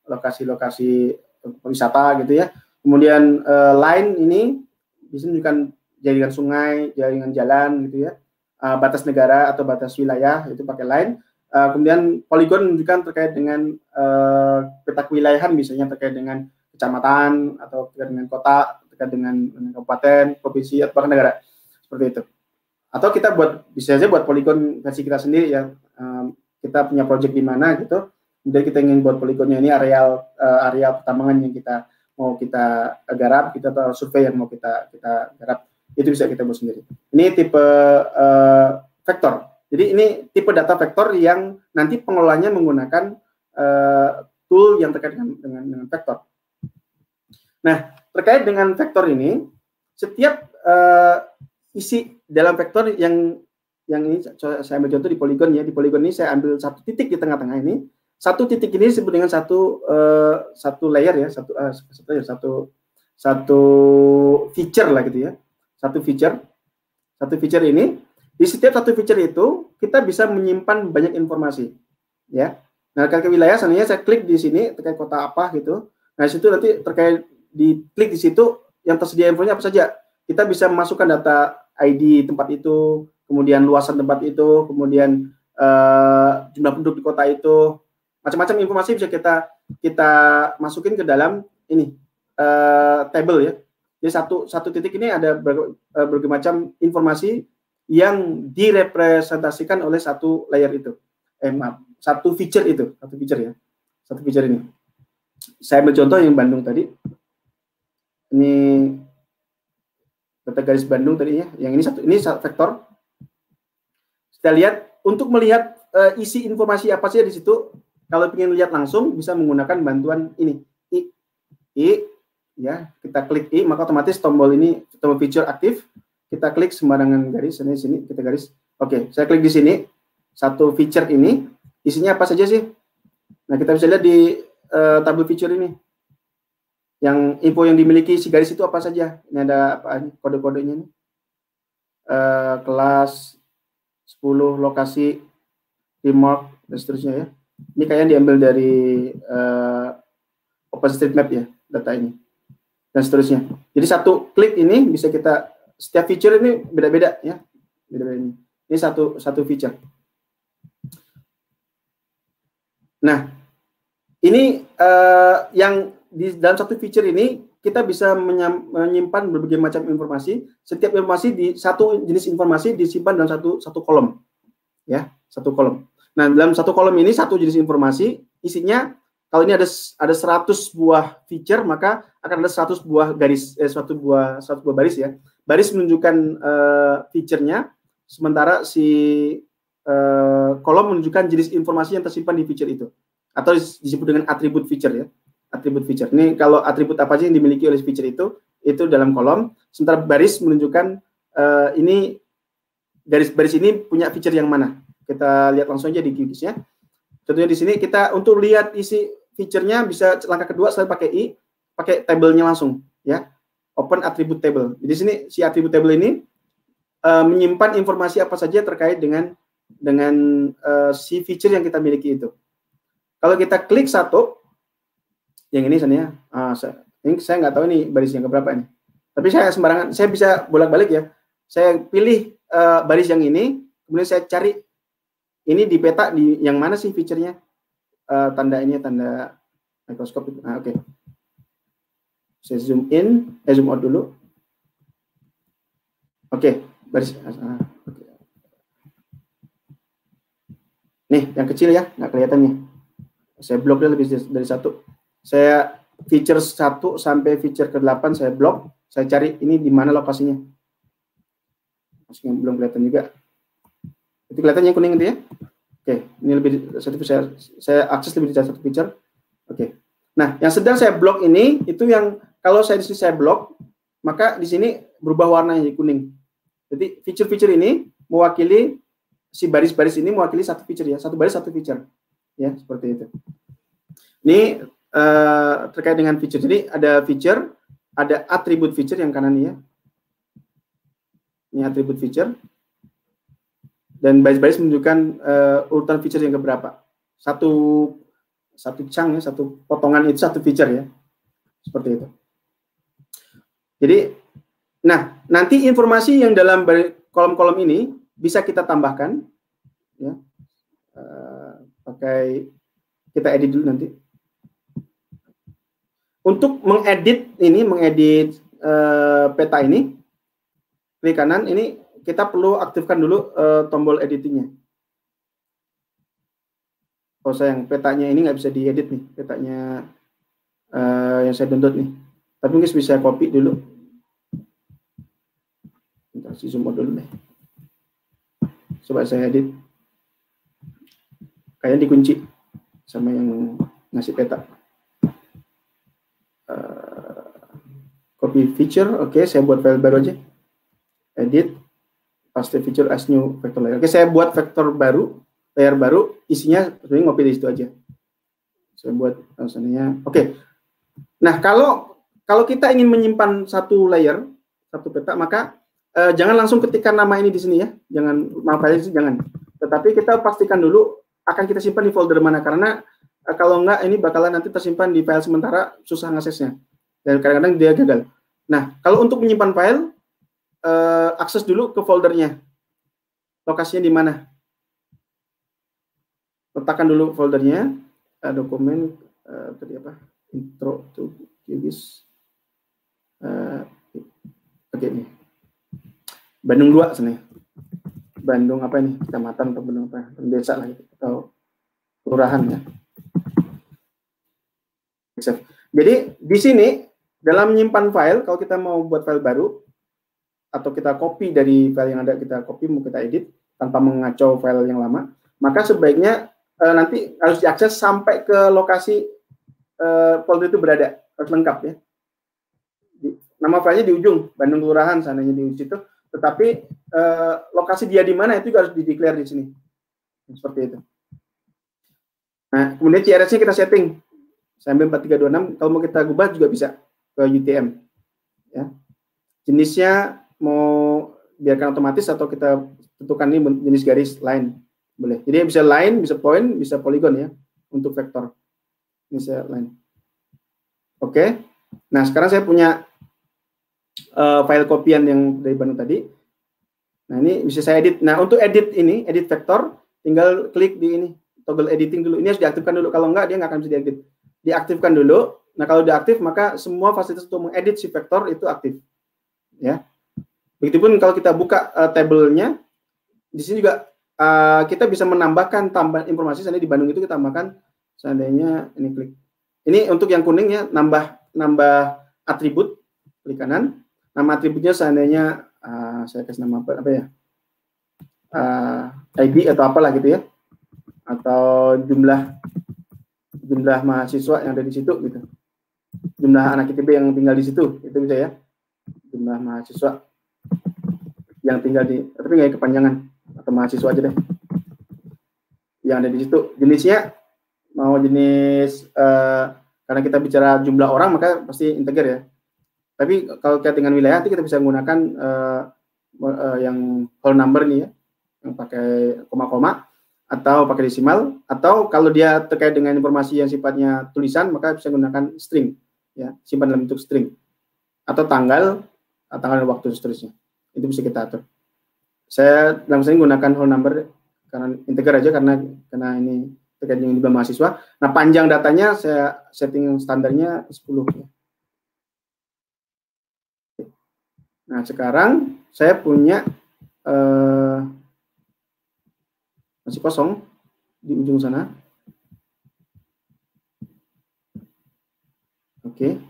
lokasi-lokasi wisata gitu ya. Kemudian line ini bisa menunjukkan jaringan sungai, jaringan jalan gitu ya. Batas negara atau batas wilayah itu pakai line. Kemudian poligon menunjukkan terkait dengan peta kewilayahan, misalnya terkait dengan kecamatan atau terkait dengan kota, terkait dengan kabupaten, provinsi atau bahkan negara, seperti itu. Atau kita bisa saja buat poligon versi kita sendiri ya. Kita punya project di mana gitu, kemudian kita ingin buat poligonnya ini areal pertambangan yang kita mau kita garap, kita atau survei yang mau kita garap. Itu bisa kita buat sendiri. Ini tipe vektor. Jadi ini tipe data vektor yang nanti pengelolanya menggunakan tool yang terkait dengan vektor. Nah, terkait dengan vektor ini, setiap isi dalam vektor yang ini saya ambil contoh di poligon ya. Di poligon ini saya ambil satu titik di tengah-tengah ini. Satu titik ini disebut dengan satu layer ya, satu feature lah gitu ya. Satu feature ini, di setiap satu feature itu kita bisa menyimpan banyak informasi ya. Nah, terkait wilayah sebenarnya saya klik di sini terkait kota apa gitu. Nah, di situ nanti terkait klik di situ yang tersedia infonya apa saja. Kita bisa memasukkan data ID tempat itu, kemudian luasan tempat itu, kemudian jumlah penduduk di kota itu, macam-macam informasi bisa kita masukin ke dalam ini table ya. Jadi satu titik ini ada berbagai macam informasi yang direpresentasikan oleh satu layer itu. Satu feature itu, satu feature ini. Saya ambil contoh yang Bandung tadi. Ini data garis Bandung tadi ya. Yang ini vektor. Kita lihat untuk melihat isi informasi apa saja di situ. Kalau ingin lihat langsung bisa menggunakan bantuan ini. I ya, kita klik I, maka otomatis tombol feature aktif. Kita klik sembarangan garis, sini kita garis. Oke, saya klik di sini. Satu feature ini isinya apa saja sih? Nah, kita bisa lihat di tabel feature ini. Yang info yang dimiliki si garis itu apa saja? Ini ada apa? Kode-kodenya ini. Kelas 10 lokasi remark dan seterusnya ya. Ini kayaknya diambil dari OpenStreetMap ya, data ini. Dan seterusnya. Jadi satu klik ini bisa kita, setiap feature ini beda-beda ya. Beda-beda ini. Ini satu feature. Nah, ini yang di dalam satu feature ini kita bisa menyimpan berbagai macam informasi. Setiap informasi satu jenis informasi disimpan dalam satu kolom. Ya, satu kolom. Nah, dalam satu kolom ini satu jenis informasi isinya, kalau ini ada 100 buah feature, maka akan ada 100 buah garis, 100 buah baris ya. Baris menunjukkan feature-nya, sementara si kolom menunjukkan jenis informasi yang tersimpan di feature itu. Atau disebut dengan atribut feature ya. Atribut feature. Ini kalau atribut apa aja yang dimiliki oleh feature itu dalam kolom. Sementara baris menunjukkan ini garis-garis ini punya feature yang mana. Kita lihat langsung aja di QGIS ya. Contohnya di sini kita untuk lihat isi feature-nya bisa langkah kedua selain pakai I, pakai tabelnya langsung ya. Open attribute table. Jadi sini si attribute table ini menyimpan informasi apa saja terkait dengan si feature yang kita miliki itu. Kalau kita klik satu, yang ini sebenarnya, saya nggak tahu ini baris yang keberapa ini. Tapi saya sembarangan, saya bisa bolak-balik ya. Saya pilih baris yang ini, kemudian saya cari ini di peta di yang mana sih feature-nya. Tanda ini tanda mikroskop. Oke. Saya zoom in, zoom out dulu. Oke, baris. Nih, yang kecil ya, nggak kelihatan nih. Saya blok dia lebih dari satu. Saya feature 1 sampai feature ke-8 saya blok. Saya cari ini di mana lokasinya. Masih belum kelihatan juga. Itu kelihatan yang kuning itu ya. Oke, ini lebih satu saya akses lebih dari satu feature. Oke. Nah, yang sedang saya blok ini itu yang kalau saya di sini saya blok, maka di sini berubah warnanya jadi kuning. Jadi feature-feature ini mewakili si baris-baris ini mewakili satu feature ya, satu baris satu feature. Ya, seperti itu. Ini terkait dengan feature. Jadi ada feature, ada atribut feature yang kanan ya. Ini atribut feature. Dan baris-baris menunjukkan urutan feature yang keberapa. Satu chunk ya, satu potongan itu satu feature ya. Seperti itu. Jadi, nah nanti informasi yang dalam kolom-kolom ini bisa kita tambahkan, ya, pakai kita edit dulu nanti. Untuk mengedit ini, peta ini, klik kanan ini kita perlu aktifkan dulu tombol editingnya. Oh sayang, petanya ini nggak bisa diedit nih, petanya yang saya download nih. Tapi mungkin bisa copy dulu. Bentar, zoom out dulu deh. Coba saya edit. Kayaknya dikunci sama yang ngasih peta. Copy feature, oke, saya buat file baru aja. Edit, paste feature as new vector layer. Oke, saya buat vektor baru, layer baru, isinya sebenarnya ngopi di situ aja. Saya buat misalnya, oke. Nah, kalau kita ingin menyimpan satu layer, satu peta, maka jangan langsung ketikkan nama ini di sini ya. Jangan, nama file ini jangan. Tetapi kita pastikan dulu akan kita simpan di folder mana, karena kalau enggak ini bakalan nanti tersimpan di file sementara, susah ngaksesnya. Dan kadang-kadang dia gagal. Nah, kalau untuk menyimpan file, akses dulu ke foldernya. Lokasinya di mana? Letakkan dulu foldernya, dokumen, tadi apa? Intro to QGIS. Oke, nih. Bandung 2 sini. Bandung apa ini? Kecamatan atau Bandung apa? Desa lah, atau kelurahan ya. Jadi di sini dalam menyimpan file, kalau kita mau buat file baru atau kita copy dari file yang ada, kita copy mau kita edit tanpa mengacau file yang lama, maka sebaiknya nanti harus diakses sampai ke lokasi folder itu berada, harus lengkap ya. Nama filenya di ujung, Bandung Kelurahan sananya di situ, tetapi lokasi dia di mana itu juga harus di-declare di sini. Seperti itu. Nah, kemudian CRS-nya kita setting sampai 4326, kalau mau kita ubah juga bisa ke UTM. Ya. Jenisnya mau biarkan otomatis atau kita tentukan ini jenis garis line, boleh. Jadi bisa line, bisa point, bisa polygon ya untuk vektor. Ini saya line. Oke. Nah, sekarang saya punya file kopian yang dari Bandung tadi. Nah, ini bisa saya edit. Nah, untuk edit ini, edit vektor, tinggal klik di ini, toggle editing dulu. Ini harus diaktifkan dulu. Kalau enggak, dia nggak akan bisa diedit. Diaktifkan dulu. Nah, kalau udah aktif, maka semua fasilitas untuk mengedit si vektor itu aktif. Ya. Begitupun kalau kita buka tabelnya, di sini juga kita bisa menambahkan tambahan informasi. Seandainya di Bandung itu kita tambahkan, seandainya ini klik. Ini untuk yang kuning ya, nambah atribut, klik kanan. Nama atributnya seandainya saya kasih nama apa ya? ID atau apalah gitu ya. Atau jumlah mahasiswa yang ada di situ gitu. Jumlah anak ITB yang tinggal di situ, itu bisa ya. Jumlah mahasiswa yang tinggal di, tapi nggak kepanjangan, atau mahasiswa aja deh yang ada di situ. Jenisnya mau jenis karena kita bicara jumlah orang maka pasti integer ya. Tapi kalau terkait dengan wilayah nanti kita bisa menggunakan yang whole number nih ya, yang pakai koma-koma atau pakai desimal, atau kalau dia terkait dengan informasi yang sifatnya tulisan maka bisa menggunakan string ya, simpan dalam bentuk string, atau tanggal dan waktu seterusnya. Itu bisa kita atur. Saya dalam sini gunakan whole number karena integer aja, karena ini terkait dengan jumlah mahasiswa. Nah, panjang datanya saya setting standarnya 10 ya. Nah, sekarang saya punya masih kosong di ujung sana. Oke,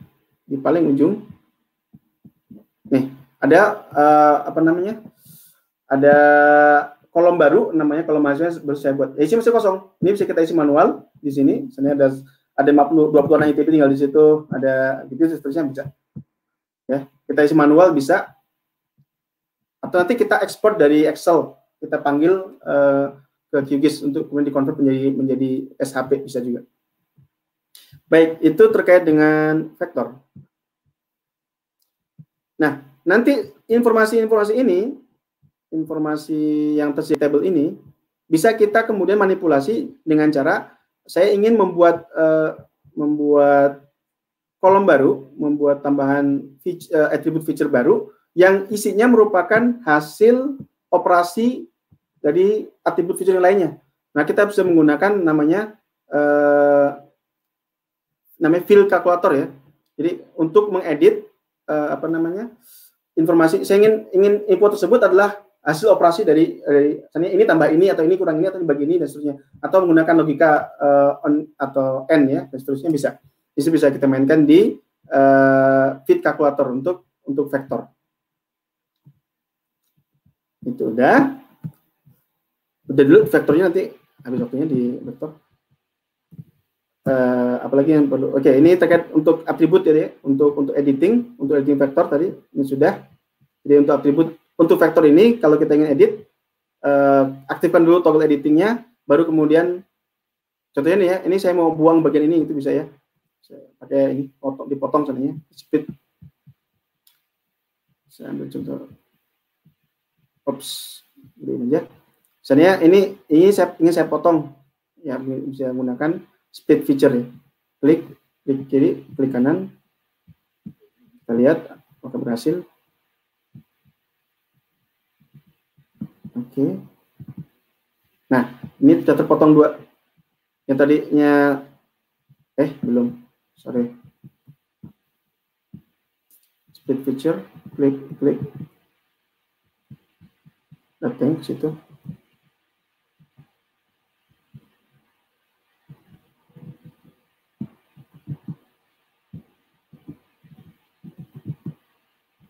di paling ujung. Nih, ada apa namanya? Ada kolom baru, namanya kolom mahasiswa baru saya buat. Isi masih kosong. Ini bisa kita isi manual di26 ITP tinggal di situ, ada gitu seterusnya bisa. Ya, kita isi manual bisa. Atau nanti kita ekspor dari Excel, kita panggil ke QGIS untuk kemudian dikonvert menjadi SHP bisa juga. Baik, itu terkait dengan vektor. Nah, nanti informasi ini, informasi yang tersedia table ini, bisa kita kemudian manipulasi dengan cara saya ingin membuat kolom baru, membuat tambahan atribut feature baru yang isinya merupakan hasil operasi dari atribut feature yang lainnya. Nah, kita bisa menggunakan namanya field calculator ya. Jadi untuk mengedit informasi, saya ingin info tersebut adalah hasil operasi dari ini tambah ini, atau ini kurang ini, atau bagi ini dan seterusnya, atau menggunakan logika on atau n ya dan seterusnya bisa. Itu bisa kita mainkan di feed calculator untuk vektor. Itu udah dulu vektornya, nanti habis waktunya di vektor. Apalagi yang perlu? Oke, ini terkait untuk atribut ya, untuk editing vektor tadi ini sudah. Jadi untuk atribut untuk vektor ini kalau kita ingin edit, aktifkan dulu toggle editingnya, baru kemudian contohnya nih ya, ini saya mau buang bagian ini, itu bisa ya. Saya pakai ini, dipotong sananya, speed. Saya ambil contoh. Ops, ini aja. Misalnya ini ingin saya potong, ya bisa menggunakan speed feature ya. Klik kiri, klik kanan. Kita lihat apakah berhasil. Oke. Nah, ini sudah terpotong dua. Yang tadinya belum. Sorry. Speed feature, klik. Datang ke situ.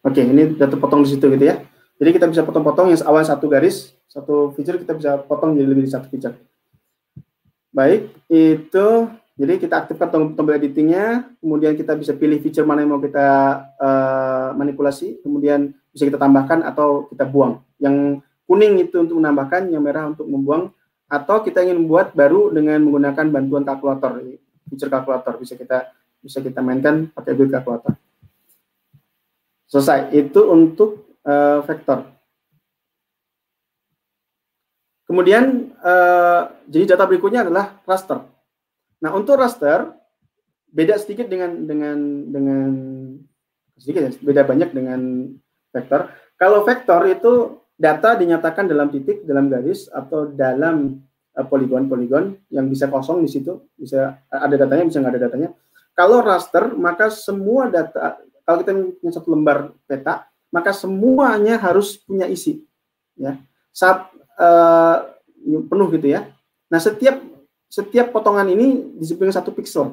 Oke, ini sudah terpotong di situ gitu ya. Jadi kita bisa potong-potong yang awal satu garis, satu feature kita bisa potong jadi lebih dari satu feature. Baik, itu jadi kita aktifkan tombol editingnya, kemudian kita bisa pilih feature mana yang mau kita manipulasi, kemudian bisa kita tambahkan atau kita buang. Yang kuning itu untuk menambahkan, yang merah untuk membuang, atau kita ingin membuat baru dengan menggunakan bantuan kalkulator, feature kalkulator bisa kita mainkan pakai build kalkulator. Selesai, itu untuk vektor. Kemudian jadi data berikutnya adalah raster. Nah, untuk raster beda sedikit beda banyak dengan vektor. Kalau vektor itu data dinyatakan dalam titik, dalam garis, atau dalam poligon yang bisa kosong di situ, bisa ada datanya, bisa nggak ada datanya. Kalau raster, maka semua data, kalau kita punya satu lembar peta, maka semuanya harus punya isi, ya. Saat penuh gitu ya. Nah, setiap potongan ini disebut satu pixel,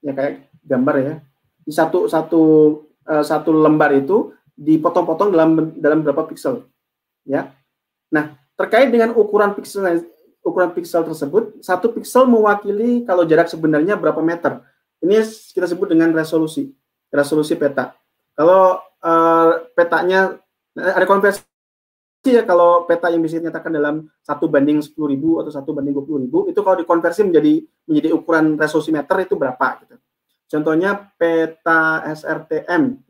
ya kayak gambar ya. Di satu lembar itu dipotong-potong dalam berapa pixel, ya. Nah, terkait dengan ukuran pixel tersebut, satu pixel mewakili kalau jarak sebenarnya berapa meter. Ini kita sebut dengan resolusi peta. Kalau petanya ada konversi ya kalau peta yang bisa dinyatakan dalam 1:10.000 atau 1:20.000 itu kalau dikonversi menjadi ukuran resolusi meter itu berapa gitu. Contohnya peta SRTM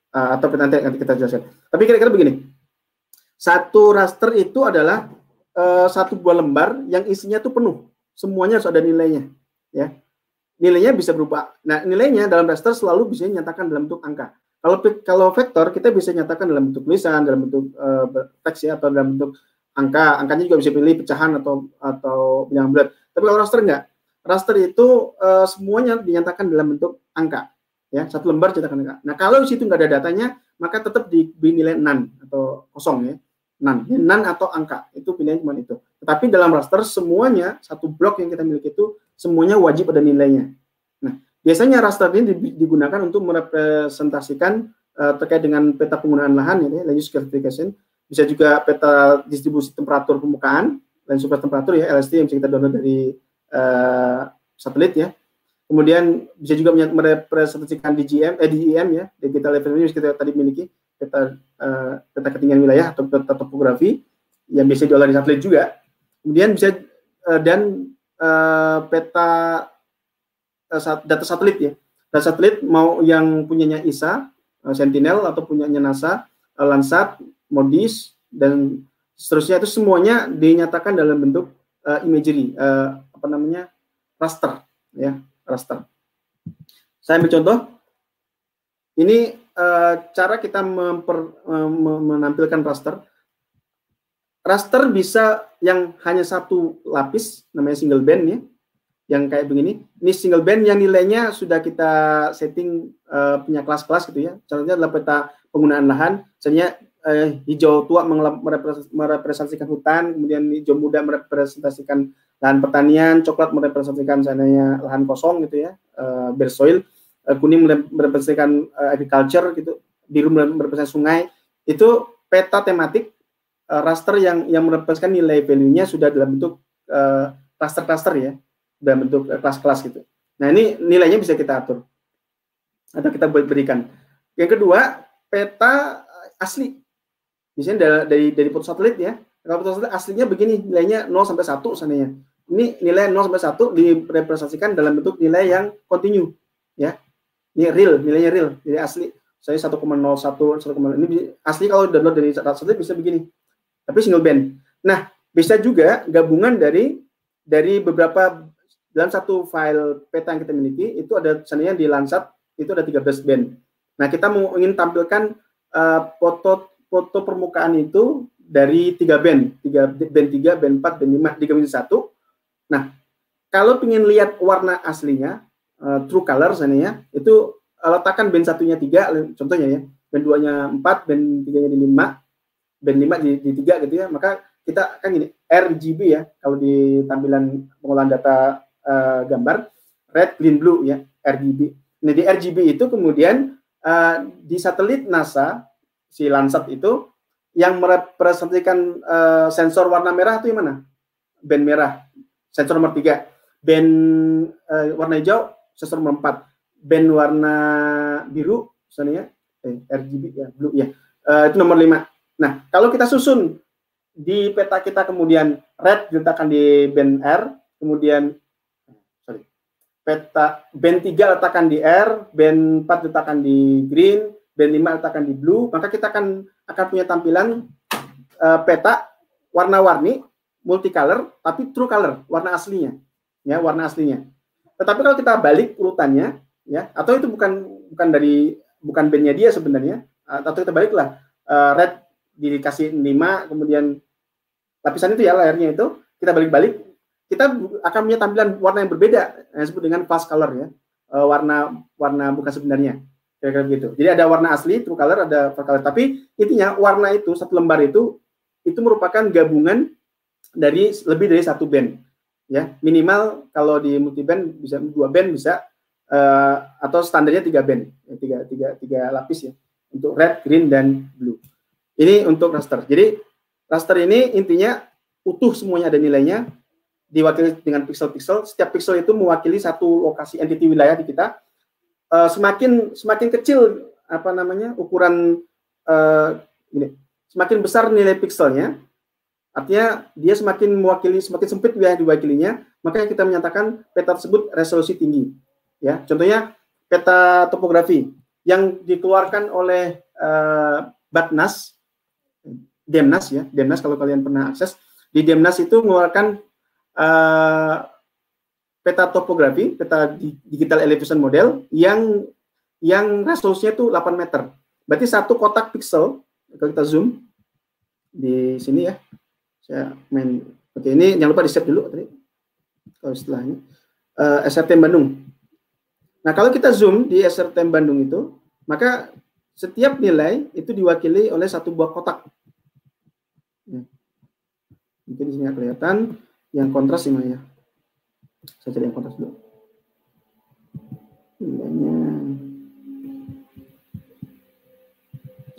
atau peta nanti kita jelaskan. Tapi kira-kira begini. Satu raster itu adalah satu buah lembar yang isinya tuh penuh. Semuanya harus ada nilainya, ya. Nilainya bisa berubah. Nah, nilainya dalam raster selalu bisa dinyatakan dalam bentuk angka. Kalau vektor kita bisa nyatakan dalam bentuk tulisan, dalam bentuk teks ya, atau dalam bentuk angka. Angkanya juga bisa pilih pecahan atau bilangan bulat. Tapi kalau raster enggak. Raster itu semuanya dinyatakan dalam bentuk angka. Ya, satu lembar cetakan angka. Nah, kalau di situ nggak ada datanya, maka tetap diberi nilai none atau kosong ya. None atau angka. Itu pilihan cuma itu. Tetapi dalam raster semuanya, satu blok yang kita miliki itu semuanya wajib ada nilainya. Nah, biasanya raster ini digunakan untuk merepresentasikan terkait dengan peta penggunaan lahan, ya, land use classification. Bisa juga peta distribusi temperatur permukaan, land surface temperatur ya, LST yang bisa kita download dari satelit ya. Kemudian bisa juga merepresentasikan DEM ya, digital level yang kita tadi miliki, peta ketinggian wilayah atau peta topografi yang bisa diolah di satelit juga. Kemudian bisa peta data satelit ya. Data satelit mau yang punyanya ISA, Sentinel atau punyanya NASA, Landsat, MODIS dan seterusnya itu semuanya dinyatakan dalam bentuk imagery, raster ya, raster. Saya ambil contoh. Ini cara kita menampilkan raster. Raster bisa yang hanya satu lapis, namanya single band ya, yang kayak begini. Ini single band yang nilainya sudah kita setting punya kelas-kelas gitu ya. Contohnya adalah peta penggunaan lahan. Misalnya hijau tua merepresentasikan hutan, kemudian hijau muda merepresentasikan lahan pertanian, coklat merepresentasikan misalnya lahan kosong gitu ya, bare soil, kuning merepresentasikan agriculture gitu, biru merepresentasikan sungai. Itu peta tematik raster yang merepresentasikan nilai value-nya sudah dalam bentuk cluster-cluster ya, dalam bentuk kelas-kelas gitu. Nah, ini nilainya bisa kita atur atau kita berikan. Yang kedua, peta asli. Misalnya dari foto satelit ya. Kalau foto satelit aslinya begini, nilainya 0 sampai 1 seandainya. Ini nilai 0 sampai 1 direpresentasikan dalam bentuk nilai yang continue ya. Ini real, nilainya real, nilai asli. Saya 1,01, 1,0. Ini asli kalau download dari satelit bisa begini. Tapi single band. Nah, bisa juga gabungan dari beberapa dalam satu file peta yang kita miliki itu ada seandainya di Landsat itu ada 13 band. Nah, kita mau ingin tampilkan foto permukaan itu dari 3 band, band 3, band 4, band 5 digabungin satu. Nah, kalau ingin lihat warna aslinya, true color seandainya, itu letakkan band satunya 3, contohnya ya, band 2-nya 4, band 3-nya di 5, band 5 di 3 gitu ya, maka kita kan gini, RGB ya, kalau di tampilan pengolahan data gambar, red, green, blue ya, RGB. Nah, di RGB itu kemudian di satelit NASA, si Landsat itu, yang merepresentasikan sensor warna merah itu yang mana? Band merah, sensor nomor 3. Band warna hijau, sensor nomor 4. Band warna biru, misalnya RGB ya, blue ya, itu nomor 5. Nah, kalau kita susun di peta kita kemudian red diletakkan di band R, kemudian peta band 3 letakkan di R, band 4 letakkan di green, band 5 letakkan di blue, maka kita akan punya tampilan peta warna-warni multicolor tapi true color, warna aslinya. Ya, warna aslinya. Tetapi kalau kita balik urutannya ya, atau itu bukan bandnya dia sebenarnya, atau kita baliklah red dikasih 5, kemudian lapisan itu ya layarnya itu kita balik-balik, kita akan punya tampilan warna yang berbeda yang disebut dengan false color ya, warna bukan sebenarnya, kira-kira begitu. Jadi ada warna asli true color, ada false color, tapi intinya warna itu satu lembar itu merupakan gabungan dari lebih dari satu band ya, minimal kalau di multiband bisa 2 band bisa, atau standarnya 3 band ya, 3 lapis ya untuk red, green dan blue. Ini untuk raster. Jadi raster ini intinya utuh semuanya ada nilainya, diwakili dengan pixel-pixel. Setiap pixel itu mewakili satu lokasi entity wilayah di kita. Semakin kecil ukuran Gini, semakin besar nilai pixelnya, artinya dia semakin sempit wilayah diwakilinya, maka kita menyatakan peta tersebut resolusi tinggi. Ya, contohnya peta topografi yang dikeluarkan oleh Batnas, Demnas ya, Demnas kalau kalian pernah akses, di Demnas itu mengeluarkan peta topografi, peta digital elevation model yang resolusinya itu 8 meter. Berarti satu kotak pixel, kalau kita zoom di sini ya, saya main, oke, ini jangan lupa di save dulu tadi, kalau setelahnya SRTM Bandung. Nah, kalau kita zoom di SRTM Bandung itu, maka setiap nilai itu diwakili oleh satu buah kotak. Mungkin di sini kelihatan, yang kontras ini ya. Saya cari yang kontras dulu. Nilainya,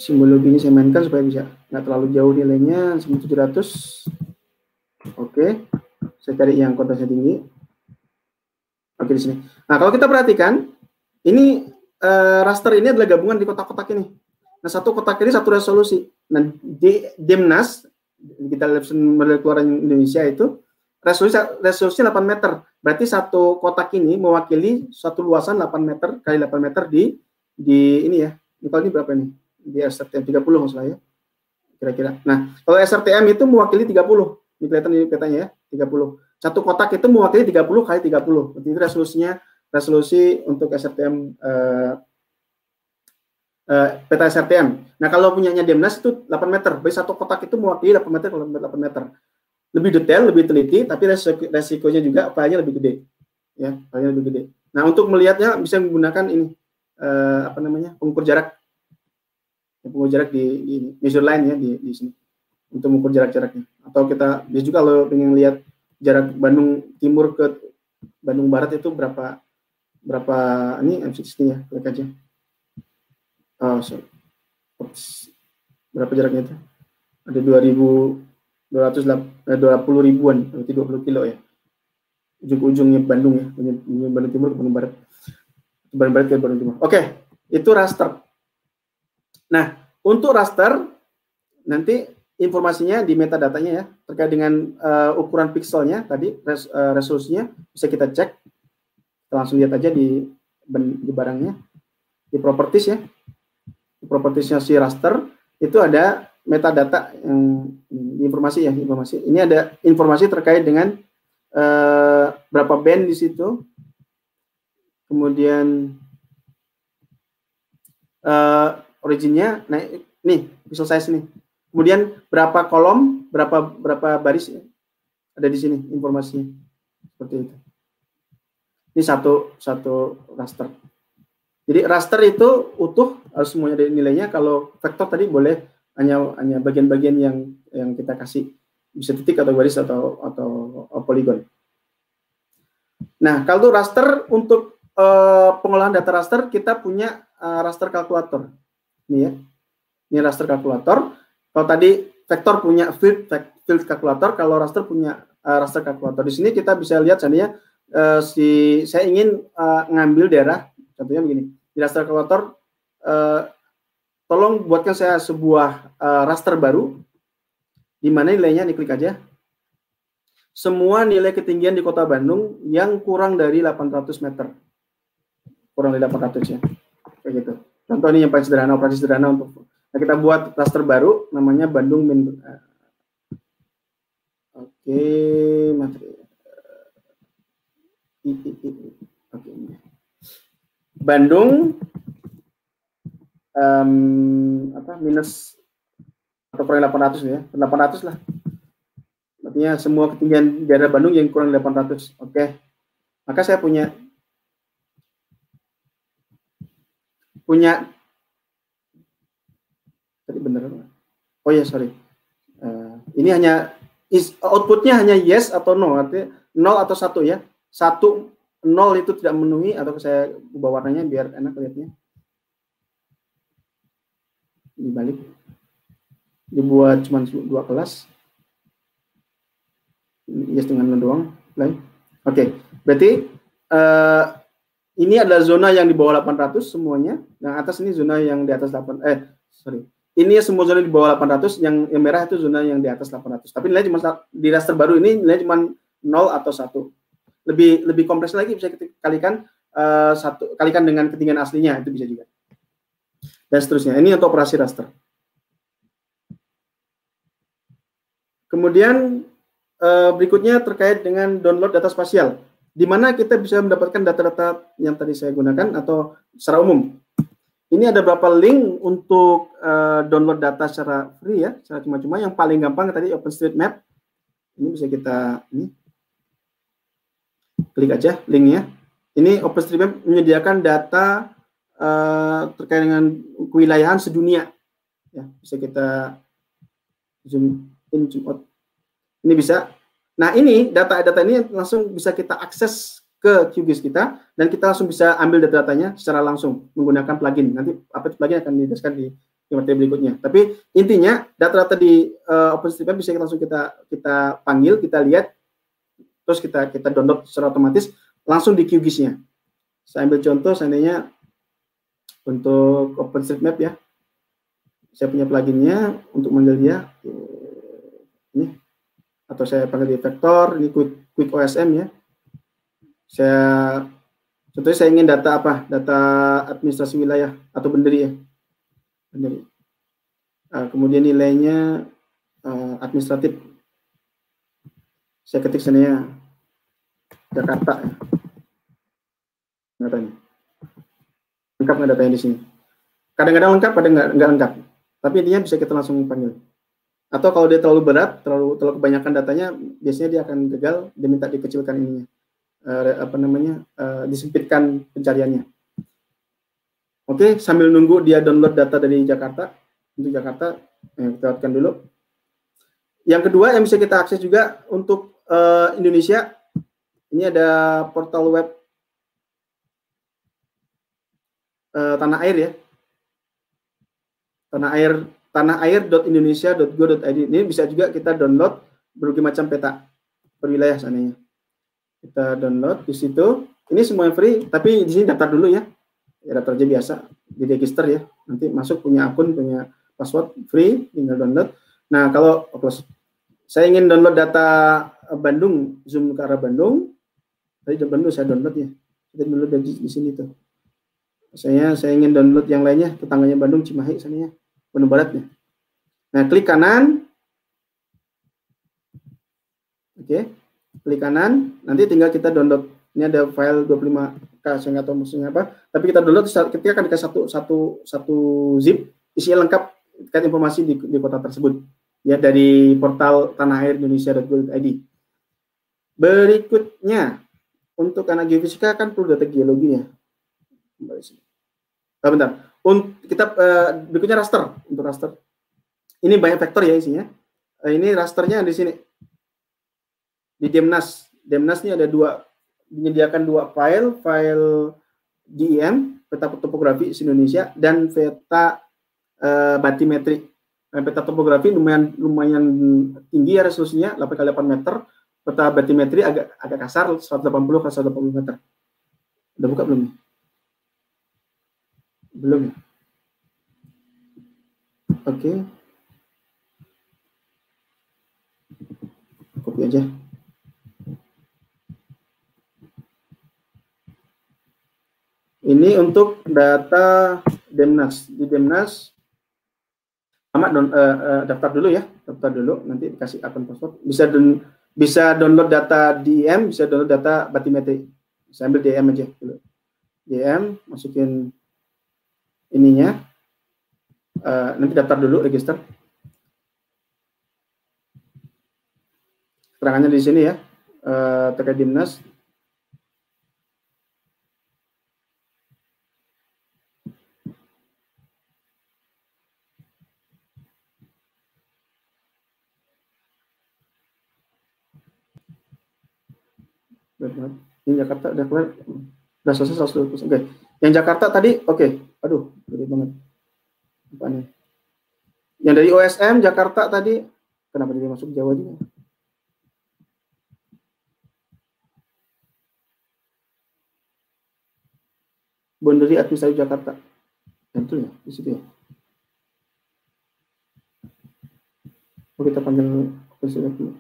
simbologinya saya mainkan supaya bisa nggak terlalu jauh nilainya, 1700. Oke, saya cari yang kontrasnya tinggi. Oke, di sini. Nah, kalau kita perhatikan, ini raster ini adalah gabungan di kotak-kotak ini. Nah, satu kotak ini satu resolusi. Nah, di Demnas, Digital Elevation Model keluaran Indonesia itu, resolusi 8 meter. Berarti satu kotak ini mewakili satu luasan 8 meter kali 8 meter di ini ya. Ini kalau ini berapa nih? Di SRTM 30 maksudnya ya. Kira-kira. Nah, kalau SRTM itu mewakili 30. Ini kelihatan di petanya ya, 30. Satu kotak itu mewakili 30 kali 30. Berarti itu resolusi untuk SRTM peta SRTM. Nah, kalau punyanya Demnas itu 8 meter. Berarti satu kotak itu mewakili 8 meter kalau 8 meter. Lebih detail, lebih teliti, tapi resikonya juga apanya lebih gede. Ya, apanya lebih gede. Nah, untuk melihatnya bisa menggunakan ini pengukur jarak. Pengukur jarak di measure line ya di sini. Untuk mengukur jarak-jaraknya. Atau kita juga kalau ingin lihat jarak Bandung Timur ke Bandung Barat itu berapa ini M60 ya, klik aja. Oh, sorry. Berapa jaraknya itu? Ada 20 ribuan, berarti 20 kilo ya. Ujung-ujungnya Bandung ya, Bandung Timur ke Bandung Barat. Bandung Barat ke Bandung Timur. Oke, itu raster. Nah, untuk raster nanti informasinya di metadatanya ya, terkait dengan ukuran pixelnya tadi, resolusinya bisa kita cek. Kita langsung lihat aja di barangnya, di properties ya. Di propertiesnya si raster itu ada metadata yang informasi. Ini ada informasi terkait dengan berapa band di situ, kemudian originnya, nah nih pixel size nih, kemudian berapa kolom, berapa baris ya, ada di sini informasinya seperti itu. Ini satu raster. Jadi raster itu utuh, harus semuanya ada nilainya. Kalau vektor tadi boleh hanya bagian-bagian yang kita kasih, bisa titik atau baris atau poligon. Nah, kalau raster untuk pengolahan data raster, kita punya raster kalkulator. Ini ya, ini raster kalkulator. Kalau tadi vektor punya field kalkulator, kalau raster punya raster kalkulator. Di sini kita bisa lihat seandainya saya ingin ngambil daerah, contohnya begini. Di raster kalkulator, tolong buatkan saya sebuah raster baru, di mana nilainya, diklik aja. Semua nilai ketinggian di Kota Bandung yang kurang dari 800 meter. Kurang dari 800 ya. Kayak gitu. Contoh ini yang paling sederhana, operasi sederhana untuk. Nah, kita buat raster baru, namanya Bandung Oke, materi. Oke. Bandung minus atau kurang 800 ya, 800 lah. Artinya semua ketinggian daerah Bandung yang kurang 800. Oke. Maka saya punya tadi bener. Oh ya, sorry. Ini hanya outputnya hanya yes atau no, artinya 0 atau 1 ya. 1 0 itu tidak memenuhi, atau saya ubah warnanya biar enak lihatnya. Dibalik. Dibuat cuma 2 kelas. Yes dengan no doang. Oke. Berarti ini adalah zona yang di bawah 800 semuanya. Yang atas ini zona yang di atas ini semua zona di bawah 800, yang merah itu zona yang di atas 800. Tapi nilai cuma di raster baru ini nilai cuma 0 atau 1. Lebih kompleks lagi, bisa kita kalikan kalikan dengan ketinggian aslinya, itu bisa juga. Dan seterusnya. Ini untuk operasi raster. Kemudian berikutnya terkait dengan download data spasial, di mana kita bisa mendapatkan data-data yang tadi saya gunakan atau secara umum. Ini ada beberapa link untuk download data secara free ya, secara cuma-cuma. Yang paling gampang tadi OpenStreetMap. Ini bisa kita klik aja linknya. Ini OpenStreetMap menyediakan data terkait dengan kewilayahan sedunia. Ya, bisa kita zoom in, zoom out. Ini bisa. Nah, ini data-data ini langsung bisa kita akses ke QGIS kita, dan kita langsung bisa ambil data-datanya secara langsung menggunakan plugin. Nanti apa itu plugin akan dijelaskan di materi berikutnya. Tapi intinya data-data di OpenStreetMap bisa langsung kita panggil, kita lihat, terus kita download secara otomatis langsung di QGIS-nya. Saya ambil contoh seandainya untuk OpenStreetMap ya. Saya punya pluginnya untuk manggil dia. Ini, atau saya panggil di vektor, ini quick OSM ya. Contohnya saya ingin data apa? Data administrasi wilayah atau benderi ya. Benderi. Kemudian nilainya administratif. Saya ketik sana Jakarta. Datanya. Lengkap nggak datanya di sini? Kadang-kadang lengkap, kadang nggak lengkap. Tapi intinya bisa kita langsung panggil. Atau kalau dia terlalu berat, terlalu kebanyakan datanya, biasanya dia akan gagal, dia minta dikecilkan ininya. Disempitkan pencariannya. Oke, sambil nunggu dia download data dari Jakarta, untuk Jakarta, kita lihatkan dulu. Yang kedua yang bisa kita akses juga untuk Indonesia, ini ada portal web Tanah Air ya, tanaair.indonesia.go.id. Ini bisa juga kita download berbagai macam peta per wilayah sananya. Kita download di situ. Ini semua yang free, tapi di sini daftar dulu ya. Ya daftar aja biasa, di register ya. Nanti masuk punya akun, punya password, free, tinggal download. Nah, kalau saya ingin download data Bandung, zoom ke arah Bandung. Tadi di Bandung saya download ya. Kita download di sini tuh. Saya ingin download yang lainnya, tetangganya Bandung, Cimahi sananya, Bandung Baratnya. Nah, klik kanan. Oke. Klik kanan, nanti tinggal kita download. Ini ada file 25K, saya nggak tahu maksudnya apa. Tapi kita download, ketika akan dikasih satu zip, isinya lengkap, terkait informasi di kota tersebut. Ya, dari portal tanaair.indonesia.go.id. Berikutnya, untuk anak geofisika kan perlu data geologi ya. Bentar. Berikutnya raster. Untuk raster. Ini banyak vektor ya isinya. Ini rasternya di sini. Di Demnas. Demnas ini ada menyediakan dua file DEM, peta topografi Indonesia, dan peta batimetri. Peta topografi lumayan tinggi ya resolusinya, 8x8 meter. Peta batimetri agak kasar, 180 x 180 meter. Udah buka belum nih? Belum ya? Oke. Copy aja. Ini untuk data Demnas. Di Demnas, daftar dulu ya. Daftar dulu, nanti dikasih akun password. Bisa download data DEM, bisa download data batimetri. Saya ambil DEM aja dulu. DEM, masukin ininya. Nanti daftar dulu, register. Keterangannya di sini ya. Terkait Demnas. Ini Jakarta udah keluar, udah selesai 120%. Oke. Yang Jakarta tadi, oke. Aduh, gede banget. Apa nih? Yang dari OSM Jakarta tadi, kenapa dia masuk Jawa juga? Boundary administratif Jakarta. Tentu ya, di situ ya. kita panggil OpenStreetMap dulu.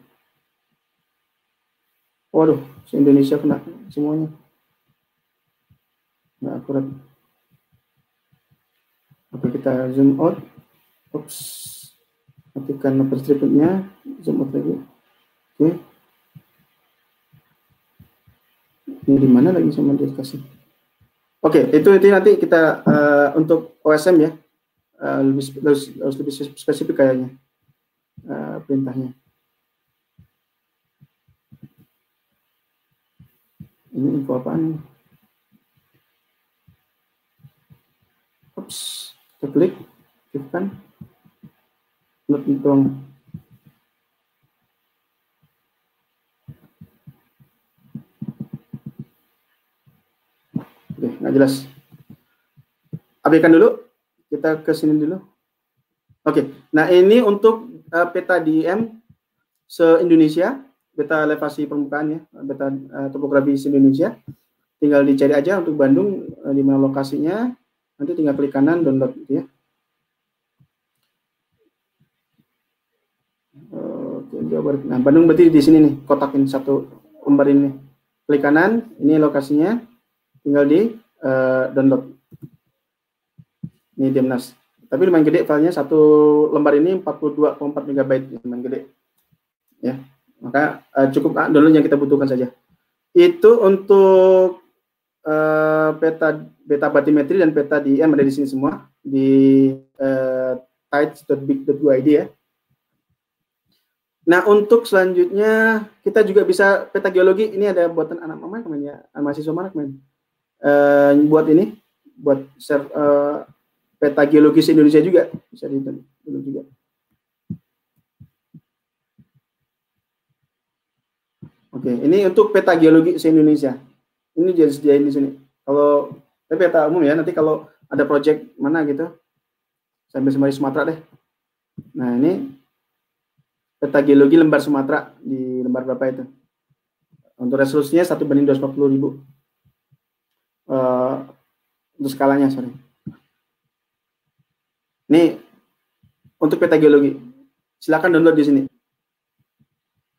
Waduh, se-Indonesia kena semuanya. Nggak akurat. Oke, kita zoom out. Oops. Matikan OpenStreetMap-nya. Zoom out lagi. Oke. Ini di mana lagi sama dia kasih? Oke, itu nanti kita untuk OSM ya. Harus lebih spesifik kayaknya perintahnya. Ini info apaan? Oops, kita klik, aktifkan. Not dong. Oke, nggak jelas. Abaikan dulu. Kita ke sini dulu. Oke, nah ini untuk peta DEM se-Indonesia, peta elevasi permukaan ya, peta topografi se-Indonesia. Tinggal dicari aja untuk Bandung, di mana lokasinya. Nanti tinggal klik kanan, download gitu ya. Oke, Jawa Barat. Nah, Bandung berarti di sini nih, kotakin satu lembar ini. Klik kanan, ini lokasinya. Tinggal di download. Ini Demnas. Tapi lumayan gede filenya, satu lembar ini 42,4 MB, lumayan gede. Ya, maka cukup download yang kita butuhkan saja. Itu untuk peta batimetri dan peta DEM ada di sini semua di tides.big.go.id ya. Nah, untuk selanjutnya kita juga bisa peta geologi. Ini ada buatan anak mama namanya mahasiswa mana kemarin. Buat ini, buat share peta geologis Indonesia juga bisa ditonton juga. Oke, ini untuk peta geologi se-Indonesia. Ini jadi sediain di sini. Kalau peta umum ya, nanti kalau ada project mana gitu, sampai Semari Sumatera deh. Nah, ini peta geologi lembar Sumatera di lembar berapa itu? Untuk resolusinya 1:240.000. Untuk skalanya, sorry. Ini untuk peta geologi. Silakan download di sini.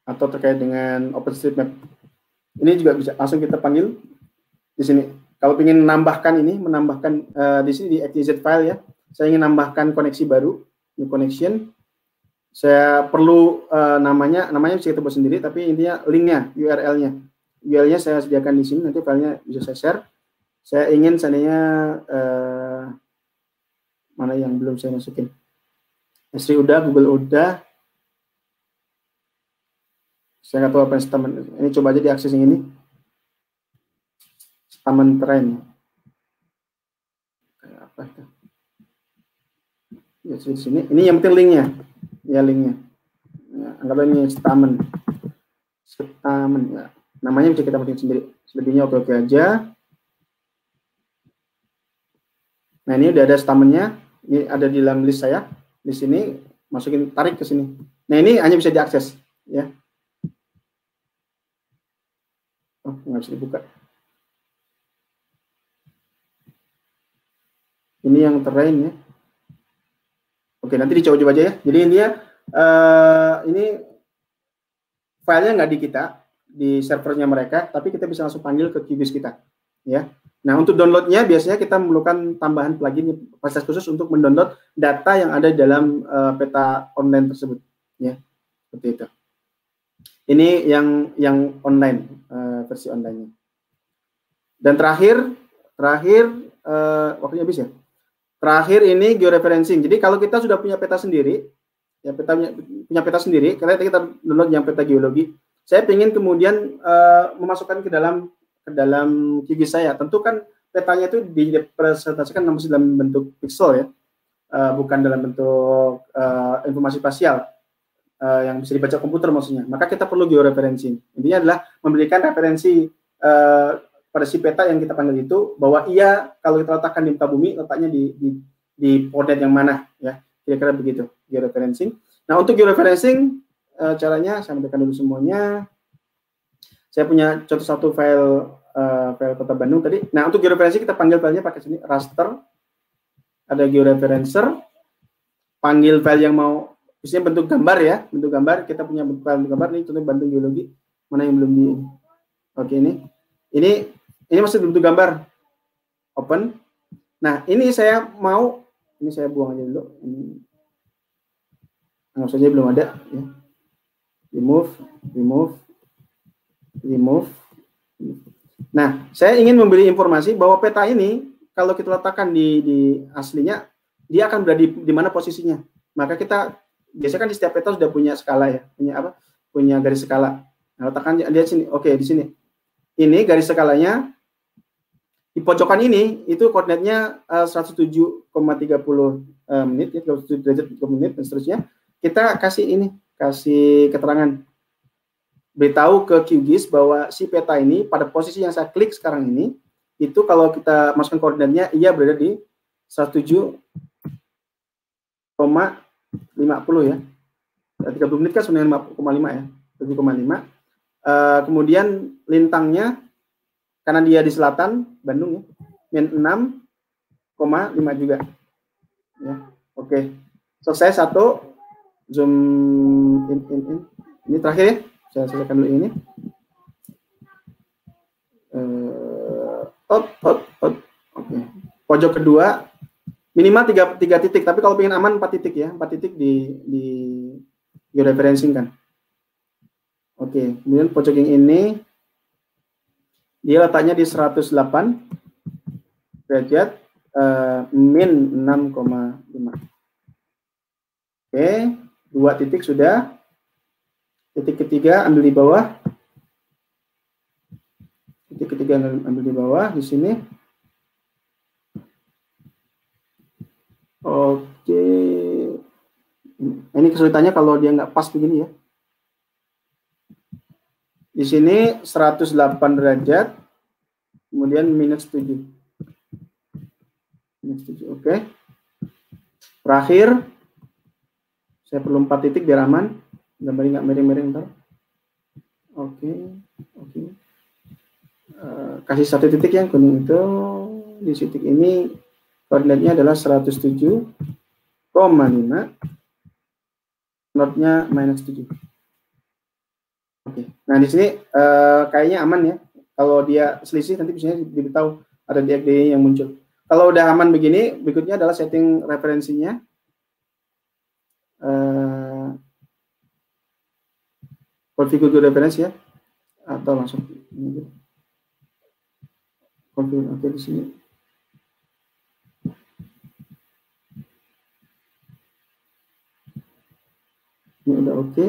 Atau terkait dengan OpenStreetMap. Ini juga bisa langsung kita panggil di sini. Kalau ingin menambahkan ini, di sini di XYZ file ya. Saya ingin nambahkan koneksi baru, new connection. Saya perlu namanya bisa kita buat sendiri, tapi intinya linknya, URL-nya. URL-nya saya sediakan di sini, nanti filenya bisa saya share. Saya ingin seandainya mana yang belum saya masukin. S3 udah, Google udah. Saya nggak tahu apa yang statement. Ini coba aja diakses yang ini. Statement trend. Kayak apa itu? Ya, di sini. Ini yang penting linknya. Ya, linknya. Ya, anggaplah ini statement. Statement. Ya. Namanya bisa kita masukin sendiri. Selebihnya oke-oke aja. Nah, ini udah ada statementnya. Ini ada di dalam list saya. Di sini masukin, tarik ke sini. Nah, ini hanya bisa diakses, ya. Oh, nggak bisa dibuka. Ini yang terrain ya. Oke, nanti dicoba-coba aja ya. Jadi intinya ini filenya nggak di kita, di servernya mereka, tapi kita bisa langsung panggil ke QGIS kita, ya. Nah, untuk downloadnya biasanya kita memerlukan tambahan plugin proses khusus untuk mendownload data yang ada dalam peta online tersebut, ya, seperti itu. Ini yang online, versi online-nya. Dan terakhir waktunya habis ya. Terakhir ini georeferencing. Jadi kalau kita sudah punya peta sendiri, ya punya peta sendiri, karena kita download yang peta geologi. Saya ingin kemudian memasukkan ke dalam QGIS saya. Tentu kan petanya itu direpresentasikan masih dalam bentuk pixel ya, bukan dalam bentuk informasi spasial yang bisa dibaca komputer maksudnya. Maka kita perlu georeferencing. Intinya adalah memberikan referensi pada si peta yang kita panggil itu, bahwa ia kalau kita letakkan di muka bumi, letaknya di koordinat yang mana, ya, kira-kira begitu georeferencing. Nah, untuk georeferencing caranya saya ambilkan dulu semuanya. Saya punya contoh satu file Kota Bandung tadi. Nah, untuk georeferencing kita panggil filenya pakai sini raster, ada georeferencer, panggil file yang mau Biasanya bentuk gambar ya, bentuk gambar. Kita punya bentuk gambar nih, contoh Bandung Geologi. Mana yang belum di? Oke, ini masih bentuk gambar. Open. Nah, ini saya mau, ini saya buang aja dulu. Ini anggap saja belum ada. Ya. Remove. Nah, saya ingin memberi informasi bahwa peta ini kalau kita letakkan di aslinya, dia akan berada di mana posisinya. Maka kita biasanya kan di setiap peta sudah punya skala ya, punya garis skala. Nah, letakkan dia sini. Oke, di sini. Ini garis skalanya di pojokan ini itu koordinatnya 107,30 menit, ya, 37 derajat 30 menit dan seterusnya. Kita kasih keterangan, beritahu ke QGIS bahwa si peta ini pada posisi yang saya klik sekarang ini, itu kalau kita masukkan koordinatnya, ia berada di 107,50 ya. 30 menit kan sebenarnya 5,5 ya, 7,5. Kemudian lintangnya, karena dia di selatan, Bandung ya, min 6,5 juga. Ya, oke. Selesai satu, zoom in. Ini terakhir ya, saya selesaikan dulu ini. Oke. Pojok kedua, minimal 3 titik, tapi kalau pengen aman 4 titik ya, 4 titik di georeferencing kan. Oke, kemudian pojok yang ini dia letaknya di 108 derajat min 6,5. Oke, 2 titik sudah. Titik ketiga ambil di bawah. Titik ketiga ambil di bawah di sini. Oke. Ini kesulitannya kalau dia nggak pas begini ya. Di sini 108 derajat, kemudian minus 7. Oke. Terakhir, saya perlu 4 titik biar aman. Gambarnya nggak miring-miring ntar. Oke. Kasih 1 titik yang kuning itu. Di titik ini koordinatnya adalah 107,5. Notnya minus 7. Oke. Nah di sini kayaknya aman ya. Kalau dia selisih nanti biasanya diberitahu ada DFD yang muncul. Kalau udah aman begini, berikutnya adalah setting referensinya. Konfigurasi referensi ya, atau langsung ini. Oke, di sini. Ini udah oke.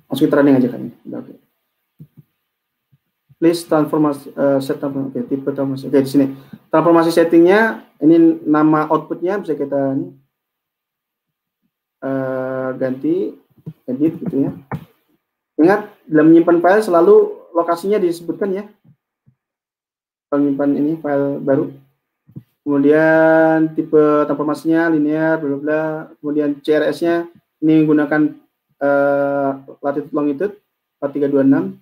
Masukin training aja kan ini. Udah oke. Please transformasi tipe transformasi. Oke, di sini. Transformasi settingnya, ini nama outputnya bisa kita ganti, edit gitu ya. Ingat, dalam menyimpan file selalu lokasinya disebutkan ya. Kalau menyimpan ini file baru. Kemudian tipe transformasinya linear, bla bla. Kemudian CRS-nya ini menggunakan latitude longitude 4326.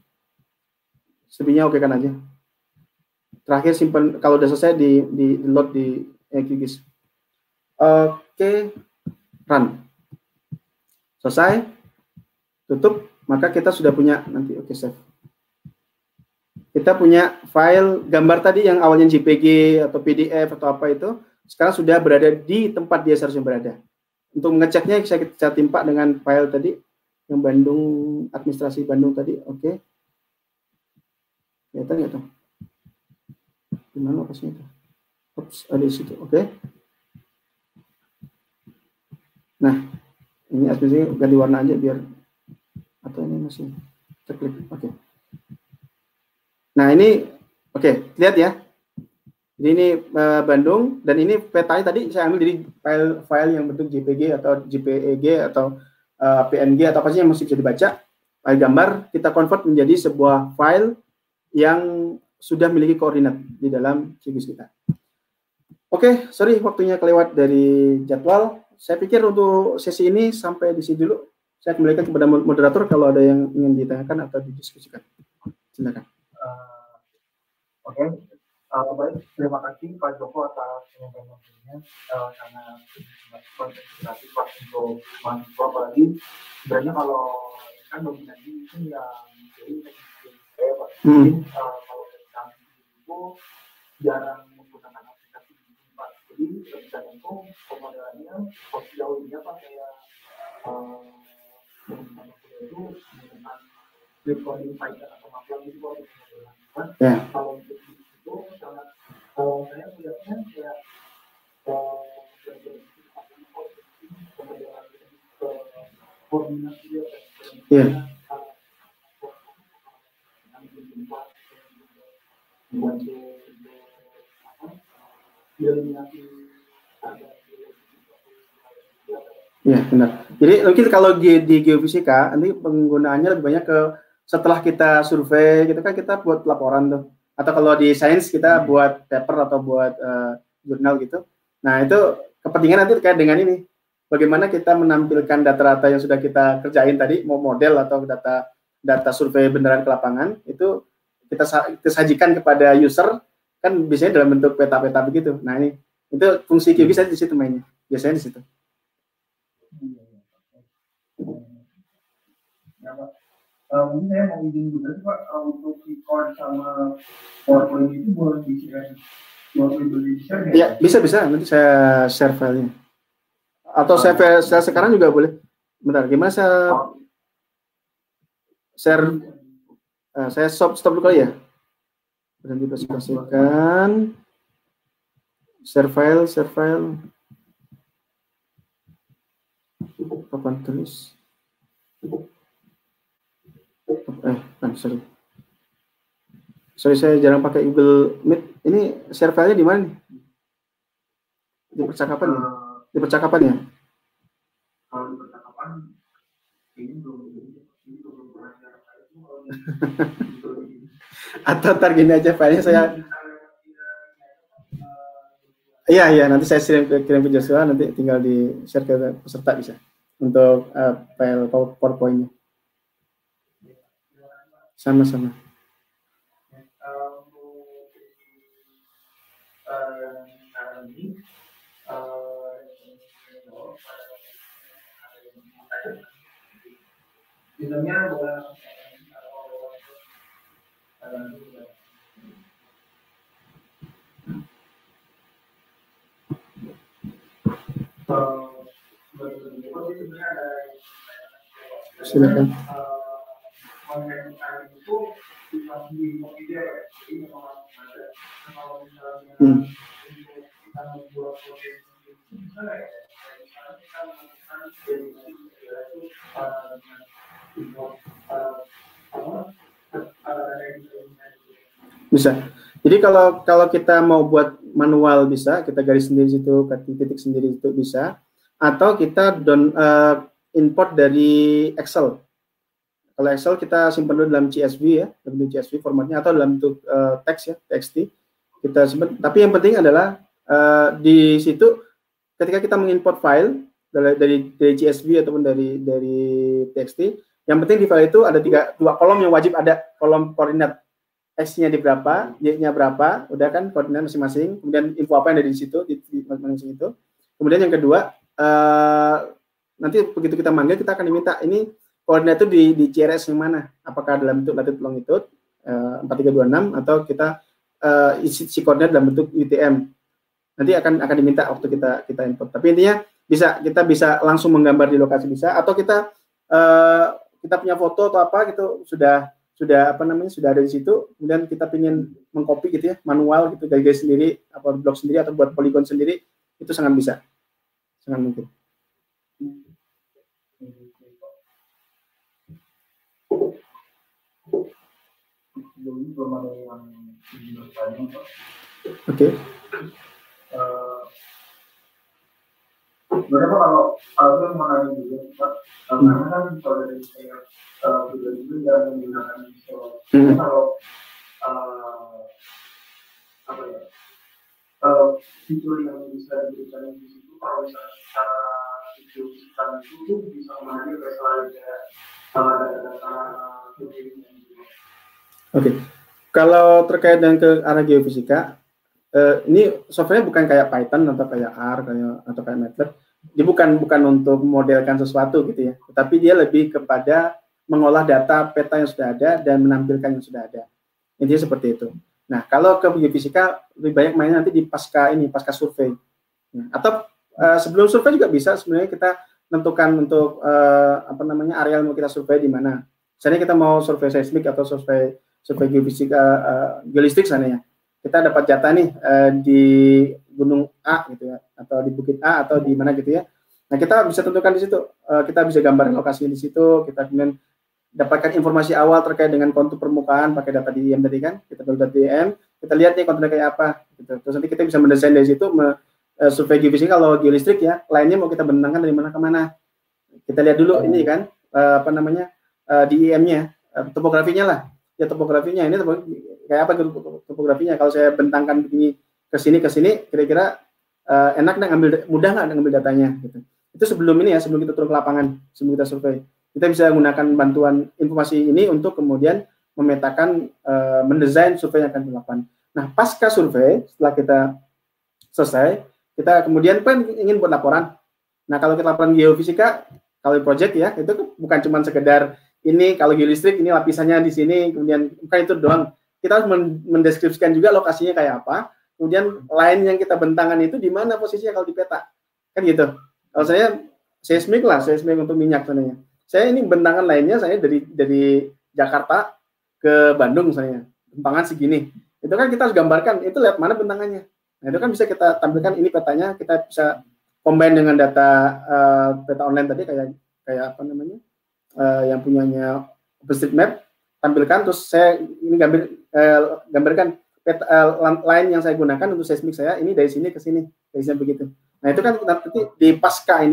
Selebihnya oke kan aja. Terakhir simpan, kalau udah selesai di load di QGIS. Oke, run. Selesai, tutup, maka kita sudah punya nanti save. Kita punya file gambar tadi yang awalnya JPG atau PDF atau apa itu, sekarang sudah berada di tempat dia seharusnya berada. Untuk mengeceknya saya timpa dengan file tadi yang Bandung, administrasi Bandung tadi. Oke. Kelihatan nggak tuh? Gimana lokasinya itu? Oops, ada di situ. Oke. Nah, ini administrasi ganti warna aja biar, atau ini masih terklik. Oke. Nah, ini oke, lihat ya. Jadi ini Bandung, dan ini petanya tadi saya ambil dari file yang bentuk JPG atau JPEG atau PNG atau apa sih yang masih bisa dibaca. File gambar kita convert menjadi sebuah file yang sudah memiliki koordinat di dalam QGIS kita. Oke, sorry waktunya kelewat dari jadwal. Saya pikir untuk sesi ini sampai di sini dulu. Saya kembalikan kepada moderator kalau ada yang ingin ditanyakan atau didiskusikan. Silakan. Oke. Baik, terima kasih Pak Joko atas penyampaiannya, karena konsentrasi Pak untuk mahasiswa. Apalagi sebenarnya kalau kan dominasi itu yang jadi saya Pak, kalau kami itu jarang menggunakan aplikasi ini Pak. Jadi tergantung pemodelannya sejauh ini apa kayak itu menggunakan recording Python atau MATLAB itu Pak. Kalau untuk itu sangat, kalau saya melihatnya kayak koordinasi ya. Ya, benar. Jadi mungkin kalau di geofisika nanti penggunaannya lebih banyak ke setelah kita survei gitu kan, kita buat laporan tuh. Atau kalau di sains kita buat paper atau buat jurnal gitu. Nah, itu kepentingan nanti terkait dengan ini. Bagaimana kita menampilkan data-data yang sudah kita kerjain tadi, mau model atau data survei beneran ke lapangan, itu kita sajikan kepada user, kan biasanya dalam bentuk peta-peta begitu. Nah, ini itu fungsi geofisika di situ mainnya. Biasanya di situ. Ya, Pak. Mungkin saya mau izin juga Pak, untuk record sama PowerPoint itu boleh di-share? Ya, bisa. Nanti saya share filenya. Atau saya sekarang juga boleh. Bentar, gimana saya share? Saya stop dulu kali ya. Berhenti presentasikan. Share file. Papan tulis. Sorry, saya jarang pakai Google Meet. Ini share filenya di mana nih? Di percakapan ya? Di percakapan ya? Kalau di percakapan, ini belum pernah share. Atau ntar gini aja filenya saya. Iya, nanti saya kirim ke Joshua, nanti tinggal di share ke peserta bisa untuk file PowerPoint-nya. Sama-sama. Silakan. Bisa. Jadi kalau kita mau buat manual bisa, kita garis sendiri situ, titik sendiri itu bisa, atau kita import dari Excel. Kalau Excel kita simpan dulu dalam CSV ya, dalam bentuk CSV formatnya, atau dalam bentuk teks ya, TXT. Kita simpan. Tapi yang penting adalah di situ ketika kita mengimport file dari CSV ataupun dari TXT, yang penting di file itu ada dua kolom yang wajib ada, kolom koordinat. X-nya di berapa, Y-nya berapa, udah kan koordinat masing-masing, kemudian info apa yang ada di situ, di masing-masing itu. Kemudian yang kedua, nanti begitu kita manggil, kita akan diminta, ini koordinat itu di CRS yang mana, apakah dalam bentuk latitude longitude, 4326, atau kita isi koordinat dalam bentuk UTM. Nanti akan diminta waktu kita input. Tapi intinya, kita bisa langsung menggambar di lokasi bisa, atau kita punya foto atau apa gitu, sudah ada di situ, kemudian kita ingin mengcopy gitu ya, manual gitu, garis sendiri, apa blok sendiri, atau buat poligon sendiri, itu sangat bisa, sangat mungkin. Oke. Berapa kalau saya mau nanya juga Pak, karena kan kalau dari saya pribadi yang menggunakan kalau fitur yang bisa diberikan di situ, kalau misalnya secara video itu bisa mengenai selain data. Oke. Kalau terkait dengan ke arah geofisika, ini software bukan kayak Python atau kayak R atau kayak MATLAB. Dia bukan untuk modelkan sesuatu gitu ya, tetapi dia lebih kepada mengolah data peta yang sudah ada dan menampilkan yang sudah ada. Intinya seperti itu. Nah, kalau ke geofisika lebih banyak mainnya nanti di pasca survei. Atau sebelum survei juga bisa sebenarnya kita tentukan untuk area yang mau kita survei di mana. Misalnya kita mau survei seismik atau survei geofisika geolistrik sana ya. Kita dapat data nih di gunung A gitu ya, atau di bukit A atau di mana gitu ya. Nah, kita bisa tentukan di situ. Kita bisa gambar lokasi di situ, kita kemudian dapatkan informasi awal terkait dengan kontur permukaan pakai data di IM tadi kan. Kita build data di IM, kita lihat nih konturnya kayak apa gitu. Terus nanti kita bisa mendesain dari situ survei geofisika kalau geolistrik ya, lainnya mau kita bentangkan dari mana ke mana. Kita lihat dulu ini kan di IM-nya, topografinya lah. Ya topografinya ini kayak apa topografinya. Kalau saya bentangkan begini ke sini, kira-kira enak mudah nggak ngambil datanya gitu. Itu sebelum kita turun ke lapangan, sebelum kita survei. Kita bisa menggunakan bantuan informasi ini untuk kemudian memetakan, mendesain survei yang akan dilakukan. Nah, pasca survei, setelah kita selesai, kita kemudian ingin buat laporan. Nah, kalau kita laporan geofisika, kalau project ya, itu bukan cuma sekedar ini kalau geolistrik ini lapisannya di sini, kemudian bukan itu doang. Kita harus mendeskripsikan juga lokasinya kayak apa, kemudian line yang kita bentangkan itu di mana posisinya kalau di peta. Kan gitu. Kalau saya seismik untuk minyak sebenarnya. Saya ini bentangan lainnya saya dari Jakarta ke Bandung misalnya. Bentangan segini. Itu kan kita harus gambarkan, itu lihat mana bentangannya. Nah, itu kan bisa kita tampilkan ini petanya, kita bisa combine dengan data peta online tadi kayak apa namanya? Yang punyanya OpenStreetMap, tampilkan, terus saya ini gambarkan peta line yang saya gunakan untuk seismik saya ini dari sini ke sini, dari sini begitu. Nah, itu kan nanti di pasca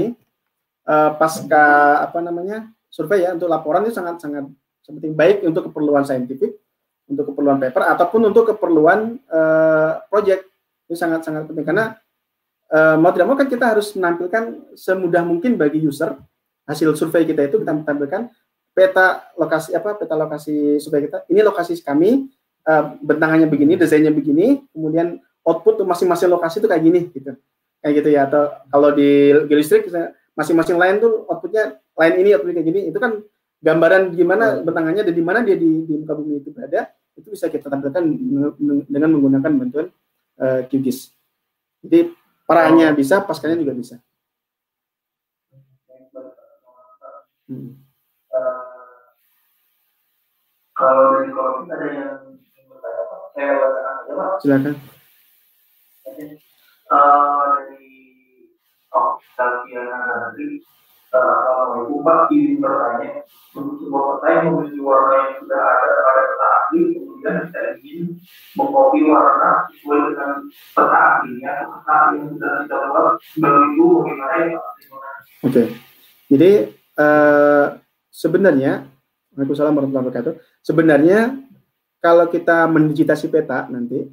survei ya, untuk laporan itu sangat penting, baik untuk keperluan saintifik, untuk keperluan paper ataupun untuk keperluan project. Itu sangat penting karena mau tidak mau kan kita harus menampilkan semudah mungkin bagi user hasil survei kita itu, kita tampilkan peta lokasi survei kita. Ini lokasi kami, bentangannya begini, desainnya begini, kemudian output masing-masing lokasi itu kayak gini gitu. Kayak gitu ya. Atau kalau di geolistrik masing-masing line tuh outputnya line ini, outputnya kayak gini. Itu kan gambaran gimana bentangannya dan di mana dia di muka bumi itu berada, itu bisa kita tampilkan dengan menggunakan bantuan QGIS. Jadi parahnya bisa, paskanya juga bisa. Kalau dari kolom ada yang bertanya, saya bacakan aja, Pak. Silakan. Dari Tatiana nanti, Assalamualaikum Pak, izin bertanya, untuk sebuah peta yang memiliki warna yang sudah ada pada peta asli, kemudian kita ingin mengkopi warna sesuai dengan peta aslinya, peta yang sudah kita buat, begitu bagaimana ya Pak? Oke, jadi sebenarnya, Waalaikumsalam warahmatullahi wabarakatuh. Sebenarnya kalau kita mendigitasi peta nanti,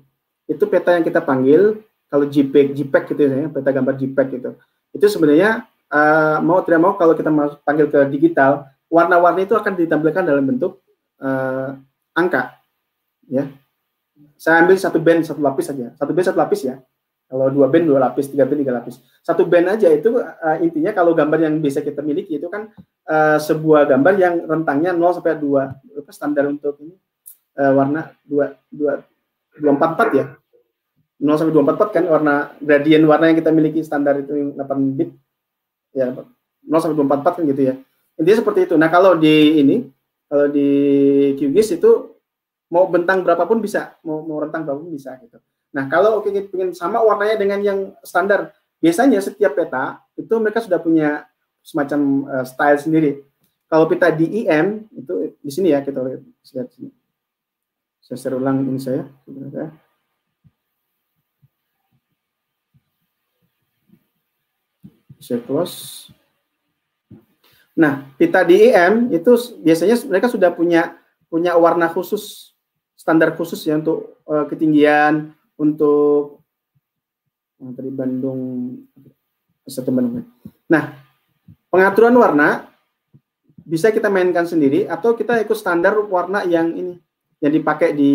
itu peta yang kita panggil kalau JPEG gitu ya, peta gambar JPEG gitu. Itu sebenarnya mau tidak mau kalau kita panggil ke digital, warna-warni itu akan ditampilkan dalam bentuk angka, ya. Saya ambil satu band satu lapis saja, satu band satu lapis ya. Kalau 2 band 2 lapis, 3 band 3 lapis. Satu band aja itu intinya kalau gambar yang bisa kita miliki itu kan sebuah gambar yang rentangnya 0 sampai 2. Itu standar untuk ini warna 244 ya. 0 sampai 244 kan warna gradien warna yang kita miliki standar itu yang 8 bit. Ya, 0 sampai 244 kan gitu ya. Intinya seperti itu. Nah, kalau di QGIS itu mau bentang berapapun bisa, mau rentang berapapun bisa gitu. Nah, kalau ingin sama warnanya dengan yang standar, biasanya setiap peta itu mereka sudah punya semacam style sendiri. Kalau peta di IM itu di sini ya, kita lihat sini. Saya share ulang ini saya. Saya close. Nah, peta di IM itu biasanya mereka sudah punya warna khusus, standar khusus ya untuk ketinggian, untuk dari Bandung satu Bandung. Nah, pengaturan warna bisa kita mainkan sendiri atau kita ikut standar warna yang ini yang dipakai di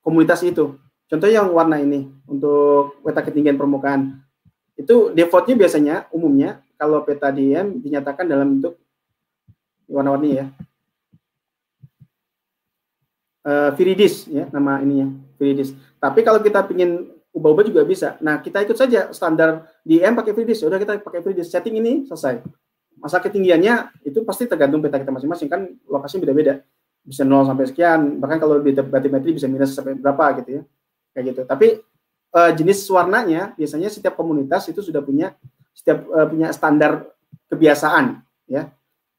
komunitas itu. Contoh yang warna ini untuk peta ketinggian permukaan. Itu defaultnya biasanya umumnya kalau peta diem dinyatakan dalam bentuk warna-warni ya. Viridis ya nama ininya, Viridis. Tapi kalau kita ingin ubah-ubah juga bisa. Nah, kita ikut saja standar diem pakai Viridis. Udah kita pakai Viridis. Setting ini selesai. Masa ketinggiannya itu pasti tergantung peta kita masing-masing, kan lokasinya beda-beda, bisa 0 sampai sekian, bahkan kalau di batimetri bisa minus sampai berapa gitu ya, kayak gitu. Tapi jenis warnanya biasanya setiap komunitas itu sudah punya punya standar kebiasaan ya.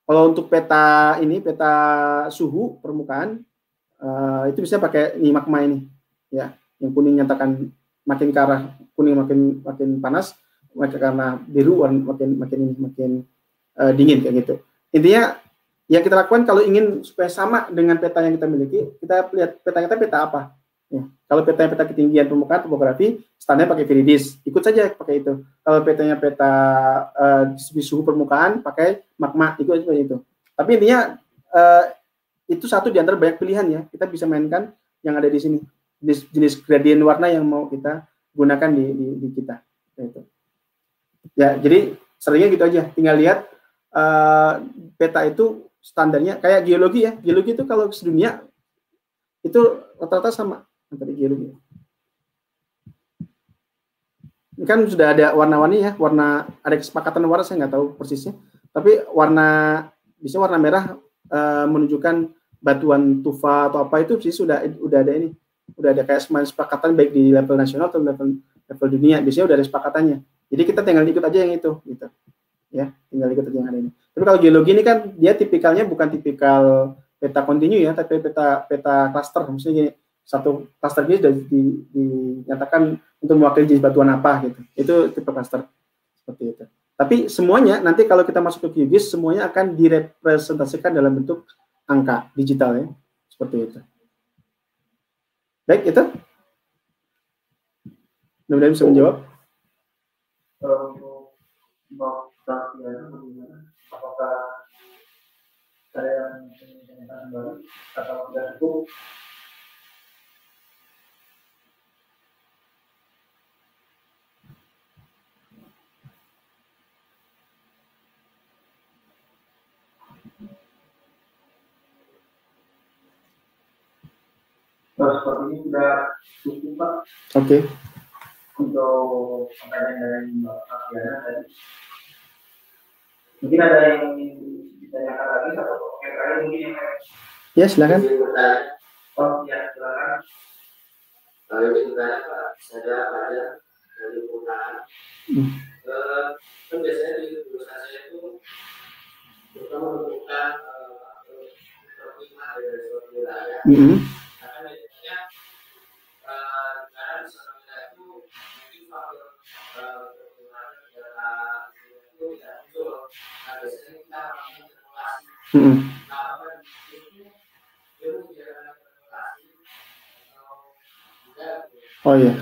Kalau untuk peta ini, peta suhu permukaan itu bisa pakai ini magma ini ya, yang kuning nyatakan makin ke arah kuning makin panas, karena biru makin dingin kayak gitu. Intinya yang kita lakukan kalau ingin supaya sama dengan peta yang kita miliki, kita lihat peta kita peta apa. Ya. Kalau peta ketinggian permukaan topografi, standar pakai Viridis, ikut saja pakai itu. Kalau petanya peta suhu permukaan, pakai magma, ikut seperti itu. Tapi intinya itu satu di antara banyak pilihan ya. Kita bisa mainkan yang ada di sini, jenis gradient warna yang mau kita gunakan di kita. Gitu. Ya, jadi seringnya gitu aja. Tinggal lihat peta itu standarnya kayak geologi ya. Geologi itu kalau sedunia itu rata-rata sama antara geologi. Ini kan sudah ada warna-warni ya, ada kesepakatan warna, saya nggak tahu persisnya. Tapi bisa warna merah menunjukkan batuan tufa atau apa itu sih udah ada ini. Udah ada kayak kesepakatan baik di level nasional atau level dunia. Biasanya udah ada kesepakatannya. Jadi kita tinggal ikut aja yang itu gitu. Ya, tinggal ikut aja yang ada ini. Tapi kalau geologi ini kan dia tipikalnya bukan tipikal peta kontinu ya, tapi peta cluster. Maksudnya gini, satu cluster ini sudah dinyatakan untuk mewakili jenis batuan apa gitu. Itu tipe cluster seperti itu. Tapi semuanya nanti kalau kita masuk ke QGIS semuanya akan direpresentasikan dalam bentuk angka digital ya, seperti itu. Baik, itu. Mudah-mudahan bisa menjawab. Apakah saya baru atau tidak cukup? Seperti ini sudah cukup Pak. Oke. Untuk pertanyaan dari Mbak Fiana tadi. Mungkin ada yang ditanyakan lagi atau yang terakhir mungkin yang ya silakan. Oh ya silakan. Kalau ini bertanya Pak, saya ada dari perusahaan. Kan biasanya di perusahaan saya itu terutama menentukan pertimbangan dari suatu wilayah. Karena biasanya karena di suatu wilayah itu mungkin faktor pertimbangan negara itu tidak muncul. Nah biasanya kita melakukan interpolasi. Nah itu dia menjalankan interpolasi atau juga. Oh iya.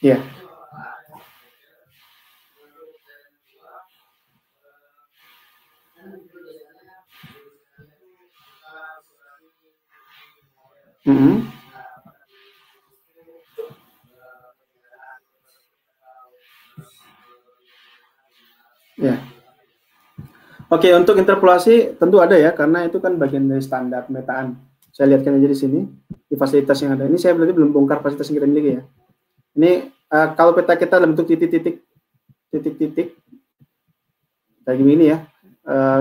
Iya. Ya. Oke, untuk interpolasi tentu ada ya, karena itu kan bagian dari standar pemetaan. Saya lihatkan aja di sini di fasilitas yang ada. Ini saya berarti belum bongkar fasilitas yang kita miliki ya. Ini kalau peta kita dalam bentuk titik-titik kayak gini ya.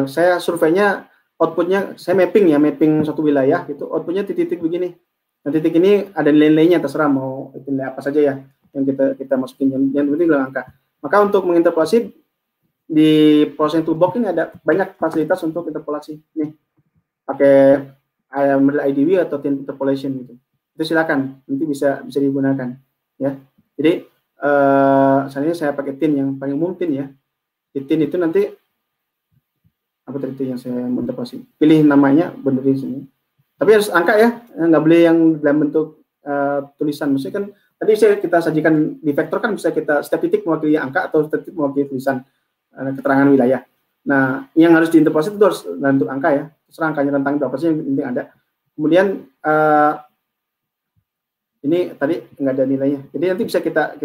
Saya surveinya outputnya saya mapping suatu wilayah gitu. Outputnya titik-titik begini. Nah titik ini ada nilai-nilainya, terserah mau itu nilai apa saja ya yang kita masukin, yang penting adalah angka. Maka untuk menginterpolasi di processing toolbox ini ada banyak fasilitas untuk interpolasi. Nih pakai model IDW atau tin interpolation gitu. Itu silakan, nanti bisa digunakan ya. Jadi seandainya saya pakai tin yang paling umum tin ya. Di tin itu nanti apa tadi yang saya interpolasi? Pilih namanya bener di sini. Tapi harus angka ya, nggak boleh yang dalam bentuk tulisan. Maksudnya kan tadi kita sajikan di vektor kan bisa kita setiap titik mewakili angka atau setiap titik mewakili tulisan keterangan wilayah. Nah, yang harus diinterpolasi itu harus dalam bentuk angka ya. Terserah angkanya tentang berapa sih yang penting ada. Kemudian ini tadi nggak ada nilainya. Jadi nanti bisa kita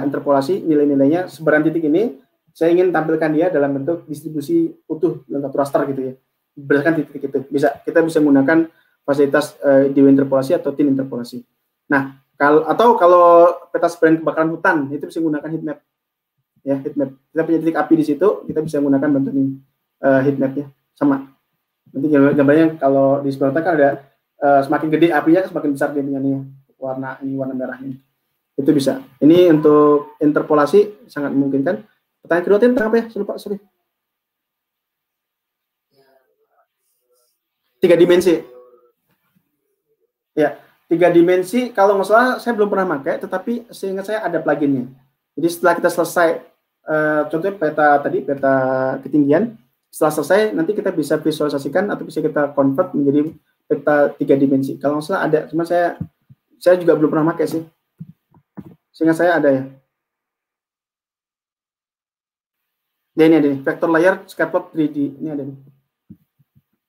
interpolasi nilai-nilainya sebaran titik ini. Saya ingin tampilkan dia dalam bentuk distribusi utuh dalam satu raster gitu ya. Berdasarkan titik itu. Kita bisa menggunakan fasilitas DW interpolasi atau tin interpolasi. Nah, kalau peta sebaran kebakaran hutan itu bisa menggunakan heat map. Ya, heat map. Kita punya titik api di situ, kita bisa menggunakan bentuk ini heat map-nya sama. Nanti gambarnya kalau di sebelah kan ada semakin gede apinya semakin besar dia punya nih warna merahnya. Itu bisa. Ini untuk interpolasi sangat memungkinkan. Pertanyaan kedua tentang apa ya? Sorry. 3 dimensi. Ya, 3 dimensi kalau nggak salah saya belum pernah pakai, tetapi seingat saya ada pluginnya. Jadi setelah kita selesai, contohnya peta ketinggian, setelah selesai nanti kita bisa visualisasikan atau bisa kita convert menjadi peta 3 dimensi. Kalau nggak salah ada, cuma saya juga belum pernah pakai sih. Seingat saya ada ya. Ya ini ada nih, vector layer scatter 3D, ini ada nih.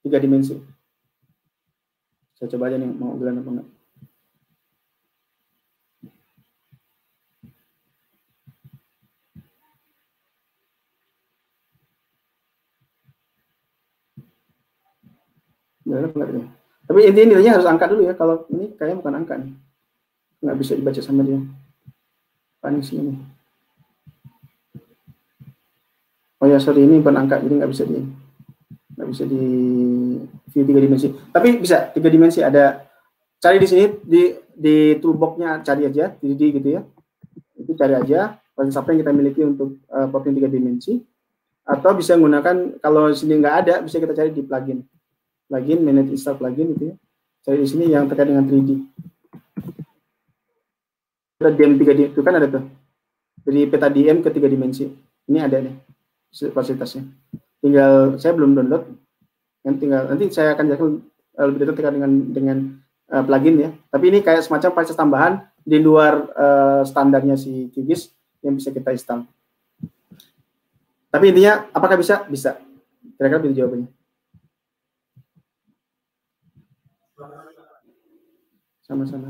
3 dimensi. Saya coba aja nih, mau jalan apa enggak. Jalan apa enggak ini. Tapi intinya nilainya harus angka dulu ya, kalau ini kayaknya bukan angka nih. Nggak bisa dibaca sama dia. Paling sini. Oh ya, sorry, ini bukan angka, jadi nggak bisa di view 3 dimensi. Tapi bisa 3 dimensi, ada cari di sini di toolbox-nya, cari aja 3D gitu ya. Itu cari aja proses apa yang kita miliki untuk plotting 3 dimensi, atau bisa menggunakan, kalau di sini nggak ada, bisa kita cari di plugin manage install plugin gitu ya. Cari di sini yang terkait dengan 3D. Ada DM 3D itu kan ada tuh. Jadi peta DM ke 3 dimensi. Ini ada nih fasilitasnya. Tinggal saya belum download. Nanti saya akan jelaskan lebih detail terkait dengan plugin ya. Tapi ini kayak semacam fasilitas tambahan di luar standarnya si QGIS yang bisa kita install. Tapi intinya apakah bisa? Bisa. Kira-kira begitu jawabannya. Sama-sama.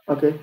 Oke.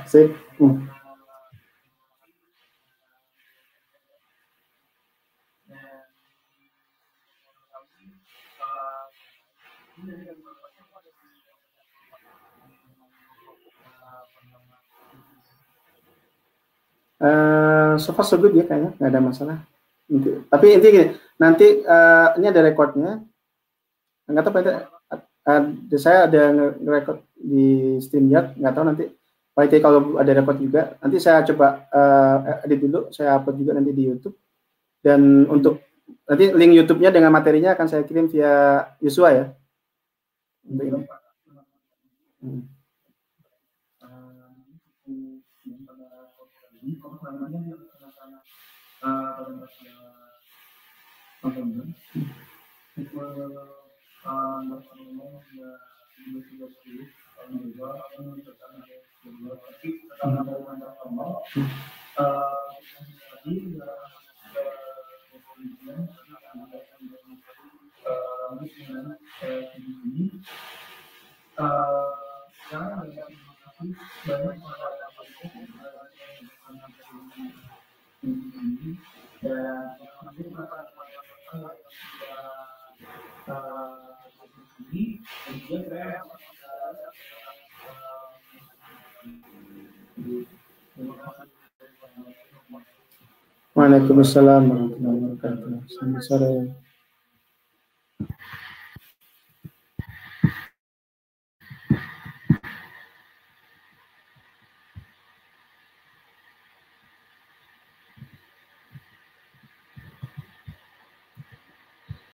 Sip. So far so good ya kayaknya, nggak ada masalah. Tapi intinya nanti ini ada recordnya. Nggak tahu saya ada nge-record di StreamYard, nggak tahu nanti kalau ada record juga, nanti saya coba edit dulu, saya upload juga nanti di YouTube. Dan untuk nanti link YouTube-nya dengan materinya akan saya kirim via Yosua ya. Untuk ini. Waalaikumsalam warahmatullahi wabarakatuh. Selamat sore.